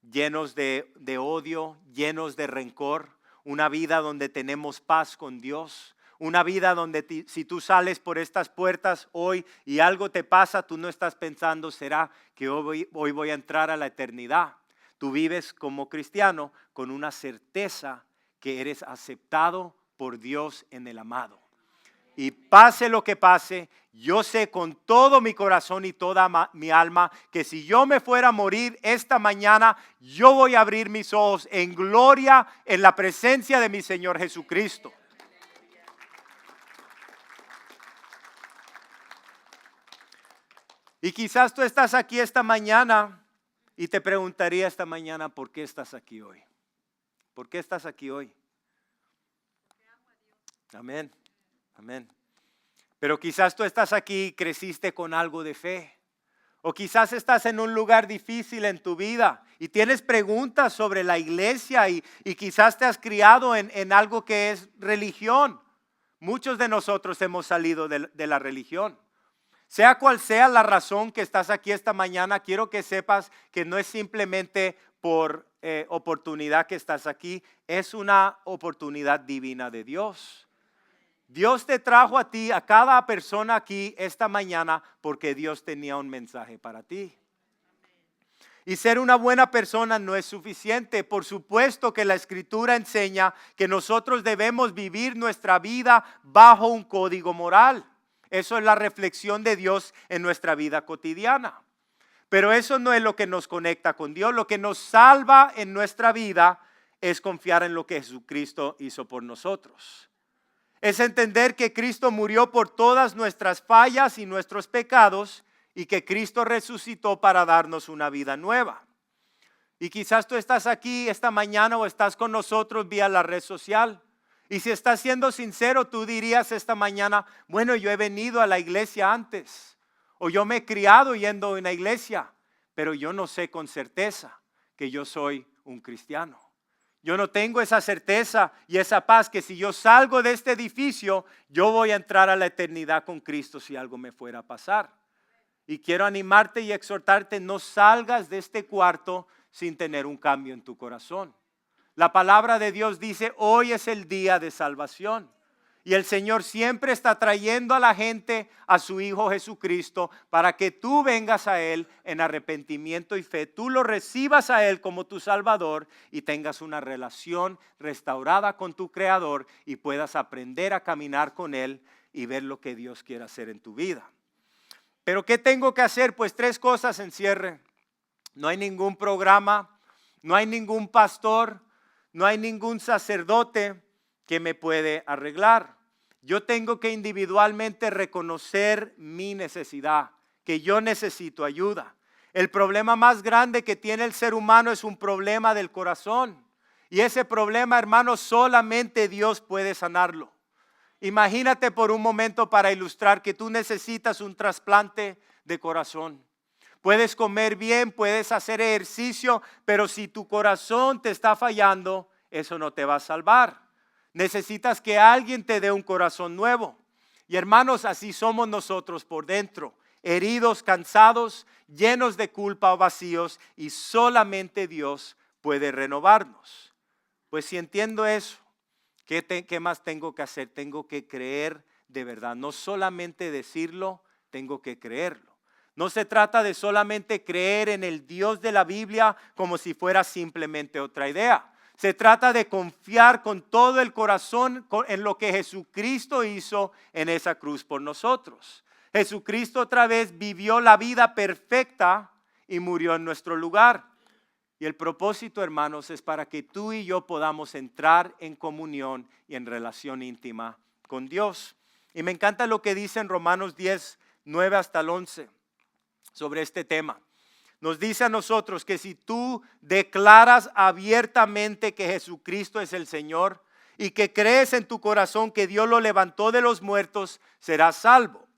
llenos de odio, llenos de rencor. Una vida donde tenemos paz con Dios. Una vida donde si tú sales por estas puertas hoy y algo te pasa, tú no estás pensando, ¿será que hoy voy a entrar a la eternidad? Tú vives como cristiano con una certeza que eres aceptado por Dios en el amado. Y pase lo que pase, yo sé con todo mi corazón y toda mi alma que si yo me fuera a morir esta mañana, yo voy a abrir mis ojos en gloria en la presencia de mi Señor Jesucristo. Y quizás tú estás aquí esta mañana y te preguntaría esta mañana, ¿por qué estás aquí hoy? ¿Por qué estás aquí hoy? Amén. Amén. Pero quizás tú estás aquí y creciste con algo de fe. O quizás estás en un lugar difícil en tu vida y tienes preguntas sobre la iglesia y quizás te has criado en algo que es religión. Muchos de nosotros hemos salido de la religión. Sea cual sea la razón que estás aquí esta mañana, quiero que sepas que no es simplemente por oportunidad que estás aquí, es una oportunidad divina de Dios. Dios te trajo a ti, a cada persona aquí esta mañana, porque Dios tenía un mensaje para ti. Y ser una buena persona no es suficiente. Por supuesto que la Escritura enseña que nosotros debemos vivir nuestra vida bajo un código moral. Eso es la reflexión de Dios en nuestra vida cotidiana. Pero eso no es lo que nos conecta con Dios. Lo que nos salva en nuestra vida es confiar en lo que Jesucristo hizo por nosotros. Es entender que Cristo murió por todas nuestras fallas y nuestros pecados y que Cristo resucitó para darnos una vida nueva. Y quizás tú estás aquí esta mañana o estás con nosotros vía la red social. Y si estás siendo sincero, tú dirías esta mañana, bueno, yo he venido a la iglesia antes. O yo me he criado yendo a una iglesia, pero yo no sé con certeza que yo soy un cristiano. Yo no tengo esa certeza y esa paz que si yo salgo de este edificio, yo voy a entrar a la eternidad con Cristo si algo me fuera a pasar. Y quiero animarte y exhortarte, no salgas de este cuarto sin tener un cambio en tu corazón. La palabra de Dios dice, hoy es el día de salvación. Y el Señor siempre está trayendo a la gente a su Hijo Jesucristo para que tú vengas a Él en arrepentimiento y fe. Tú lo recibas a Él como tu Salvador y tengas una relación restaurada con tu Creador y puedas aprender a caminar con Él y ver lo que Dios quiere hacer en tu vida. ¿Pero qué tengo que hacer? Pues 3 cosas en cierre. No hay ningún programa, no hay ningún pastor, no hay ningún sacerdote que me puede arreglar. Yo tengo que individualmente reconocer mi necesidad, que yo necesito ayuda. El problema más grande que tiene el ser humano es un problema del corazón. Y ese problema, hermano, solamente Dios puede sanarlo. Imagínate por un momento para ilustrar que tú necesitas un trasplante de corazón. Puedes comer bien, puedes hacer ejercicio, pero si tu corazón te está fallando, eso no te va a salvar. Necesitas que alguien te dé un corazón nuevo. Y hermanos, así somos nosotros por dentro, heridos, cansados, llenos de culpa o vacíos, y solamente Dios puede renovarnos. Pues si entiendo eso, ¿qué más tengo que hacer? Tengo que creer de verdad, no solamente decirlo, tengo que creerlo. No se trata de solamente creer en el Dios de la Biblia como si fuera simplemente otra idea. Se trata de confiar con todo el corazón en lo que Jesucristo hizo en esa cruz por nosotros. Jesucristo otra vez vivió la vida perfecta y murió en nuestro lugar. Y el propósito, hermanos, es para que tú y yo podamos entrar en comunión y en relación íntima con Dios. Y me encanta lo que dice en Romanos 10, 9 hasta el 11 sobre este tema. Nos dice a nosotros que si tú declaras abiertamente que Jesucristo es el Señor y que crees en tu corazón que Dios lo levantó de los muertos, serás salvo.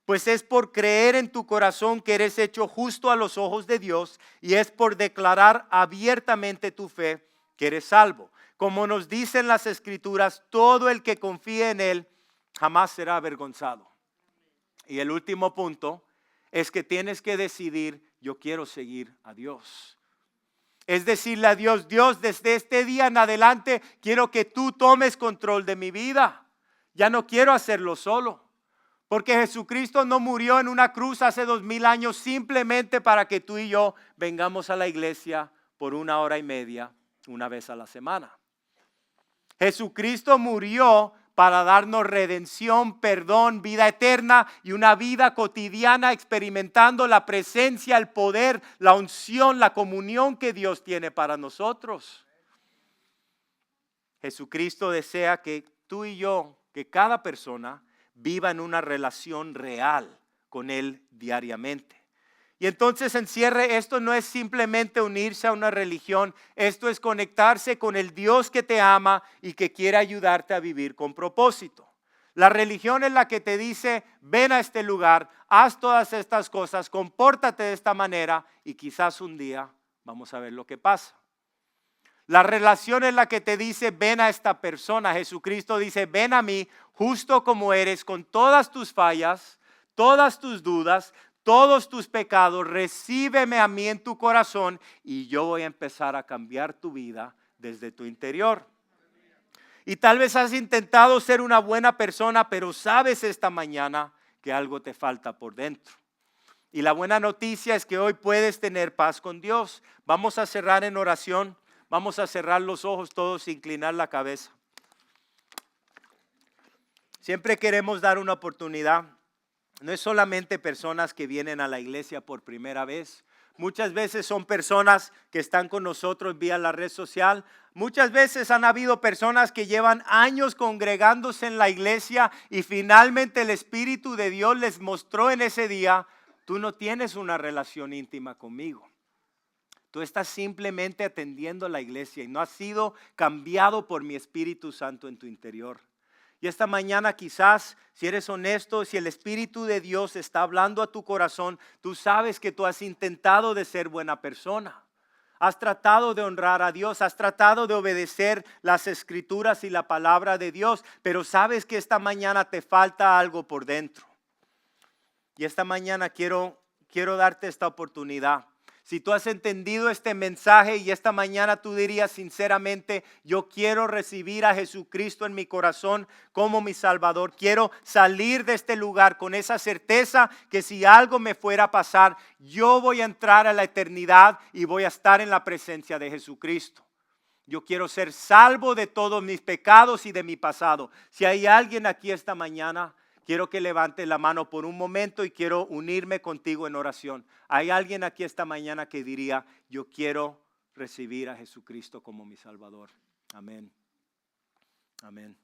Pues es por creer en tu corazón que eres hecho justo a los ojos de Dios y es por declarar abiertamente tu fe que eres salvo. Como nos dicen las Escrituras, todo el que confíe en Él jamás será avergonzado. Y el último punto es que tienes que decidir, yo quiero seguir a Dios. Es decirle a Dios, Dios, desde este día en adelante quiero que tú tomes control de mi vida. Ya no quiero hacerlo solo. Porque Jesucristo no murió en una cruz hace 2000 años simplemente para que tú y yo vengamos a la iglesia por 1 hora y media, una vez a la semana. Jesucristo murió para darnos redención, perdón, vida eterna y una vida cotidiana experimentando la presencia, el poder, la unción, la comunión que Dios tiene para nosotros. Jesucristo desea que tú y yo, que cada persona viva en una relación real con Él diariamente. Y entonces esto no es simplemente unirse a una religión, esto es conectarse con el Dios que te ama y que quiere ayudarte a vivir con propósito. La religión es la que te dice, ven a este lugar, haz todas estas cosas, compórtate de esta manera y quizás un día vamos a ver lo que pasa. La relación es la que te dice, ven a esta persona. Jesucristo dice, ven a mí justo como eres, con todas tus fallas, todas tus dudas, todos tus pecados. Recíbeme a mí en tu corazón y yo voy a empezar a cambiar tu vida desde tu interior. Y tal vez has intentado ser una buena persona, pero sabes esta mañana que algo te falta por dentro. Y la buena noticia es que hoy puedes tener paz con Dios. Vamos a cerrar en oración. Vamos a cerrar los ojos todos e inclinar la cabeza. Siempre queremos dar una oportunidad. No es solamente personas que vienen a la iglesia por primera vez. Muchas veces son personas que están con nosotros vía la red social. Muchas veces han habido personas que llevan años congregándose en la iglesia y finalmente el Espíritu de Dios les mostró en ese día, tú no tienes una relación íntima conmigo. Tú estás simplemente atendiendo la iglesia y no has sido cambiado por mi Espíritu Santo en tu interior. Y esta mañana quizás, si eres honesto, si el Espíritu de Dios está hablando a tu corazón, tú sabes que tú has intentado de ser buena persona. Has tratado de honrar a Dios, has tratado de obedecer las Escrituras y la palabra de Dios, pero sabes que esta mañana te falta algo por dentro. Y esta mañana quiero darte esta oportunidad. Si tú has entendido este mensaje y esta mañana tú dirías sinceramente, yo quiero recibir a Jesucristo en mi corazón como mi Salvador. Quiero salir de este lugar con esa certeza que si algo me fuera a pasar, yo voy a entrar a la eternidad y voy a estar en la presencia de Jesucristo. Yo quiero ser salvo de todos mis pecados y de mi pasado. Si hay alguien aquí esta mañana, quiero que levante la mano por un momento y quiero unirme contigo en oración. ¿Hay alguien aquí esta mañana que diría, yo quiero recibir a Jesucristo como mi Salvador? Amén. Amén.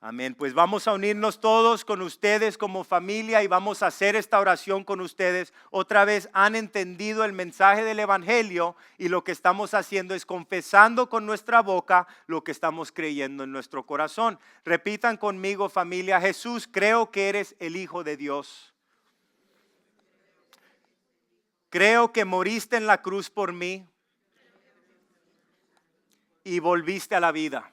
Amén. Pues vamos a unirnos todos con ustedes como familia y vamos a hacer esta oración con ustedes. Otra vez han entendido el mensaje del Evangelio y lo que estamos haciendo es confesando con nuestra boca lo que estamos creyendo en nuestro corazón. Repitan conmigo, familia. Jesús, creo que eres el Hijo de Dios. Creo que moriste en la cruz por mí y volviste a la vida.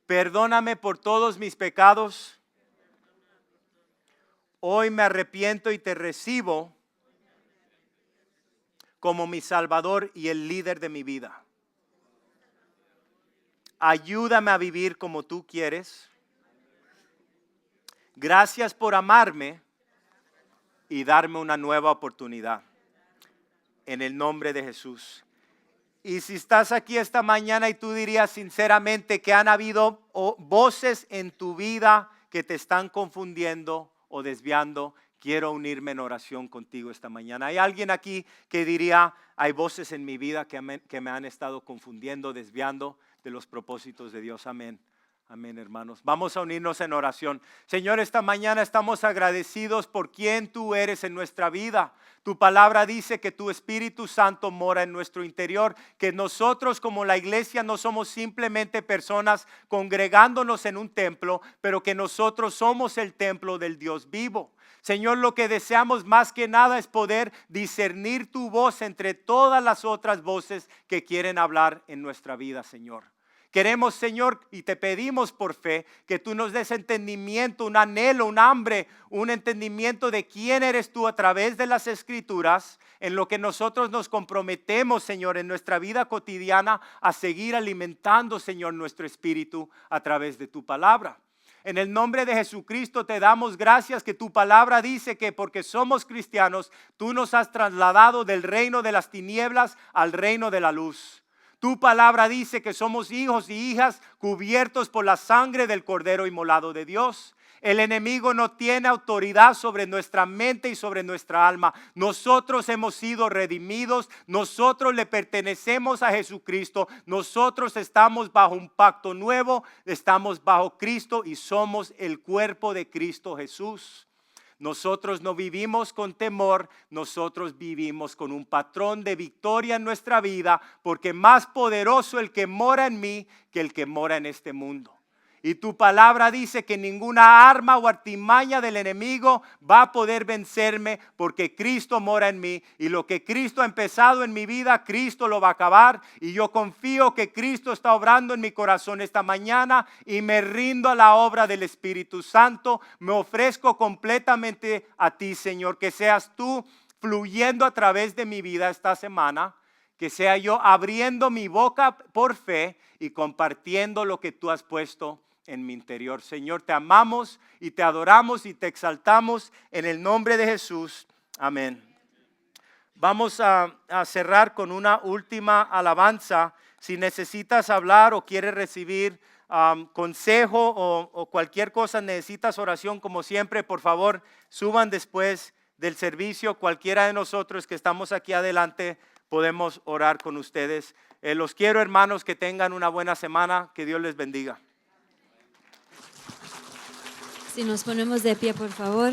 Perdóname por todos mis pecados. Hoy me arrepiento y te recibo como mi Salvador y el líder de mi vida. Ayúdame a vivir como tú quieres. Gracias por amarme y darme una nueva oportunidad. En el nombre de Jesús. Y si estás aquí esta mañana y tú dirías sinceramente que han habido voces en tu vida que te están confundiendo o desviando, quiero unirme en oración contigo esta mañana. ¿Hay alguien aquí que diría, hay voces en mi vida que me han estado confundiendo, desviando de los propósitos de Dios? Amén. Amén, hermanos. Vamos a unirnos en oración. Señor, esta mañana estamos agradecidos por quien tú eres en nuestra vida. Tu palabra dice que tu Espíritu Santo mora en nuestro interior, que nosotros como la iglesia no somos simplemente personas congregándonos en un templo, pero que nosotros somos el templo del Dios vivo. Señor, lo que deseamos más que nada es poder discernir tu voz entre todas las otras voces que quieren hablar en nuestra vida, Señor. Queremos, Señor, y te pedimos por fe, que tú nos des entendimiento, un anhelo, un hambre, un entendimiento de quién eres tú a través de las Escrituras, en lo que nosotros nos comprometemos, Señor, en nuestra vida cotidiana a seguir alimentando, Señor, nuestro espíritu a través de tu palabra. En el nombre de Jesucristo te damos gracias que tu palabra dice que porque somos cristianos, tú nos has trasladado del reino de las tinieblas al reino de la luz. Tu palabra dice que somos hijos y hijas cubiertos por la sangre del Cordero inmolado de Dios. El enemigo no tiene autoridad sobre nuestra mente y sobre nuestra alma. Nosotros hemos sido redimidos, nosotros le pertenecemos a Jesucristo, nosotros estamos bajo un pacto nuevo, estamos bajo Cristo y somos el cuerpo de Cristo Jesús. Nosotros no vivimos con temor, nosotros vivimos con un patrón de victoria en nuestra vida, porque más poderoso el que mora en mí que el que mora en este mundo. Y tu palabra dice que ninguna arma o artimaña del enemigo va a poder vencerme porque Cristo mora en mí. Y lo que Cristo ha empezado en mi vida, Cristo lo va a acabar. Y yo confío que Cristo está obrando en mi corazón esta mañana y me rindo a la obra del Espíritu Santo. Me ofrezco completamente a ti, Señor, que seas tú fluyendo a través de mi vida esta semana. Que sea yo abriendo mi boca por fe y compartiendo lo que tú has puesto en mi interior. Señor, te amamos y te adoramos y te exaltamos en el nombre de Jesús. Amén. Vamos a cerrar con una última alabanza. Si necesitas hablar o quieres recibir consejo o cualquier cosa, necesitas oración, como siempre, por favor, suban después del servicio. Cualquiera de nosotros que estamos aquí adelante podemos orar con ustedes. Los quiero, hermanos, que tengan una buena semana. Que Dios les bendiga. Si nos ponemos de pie, por favor.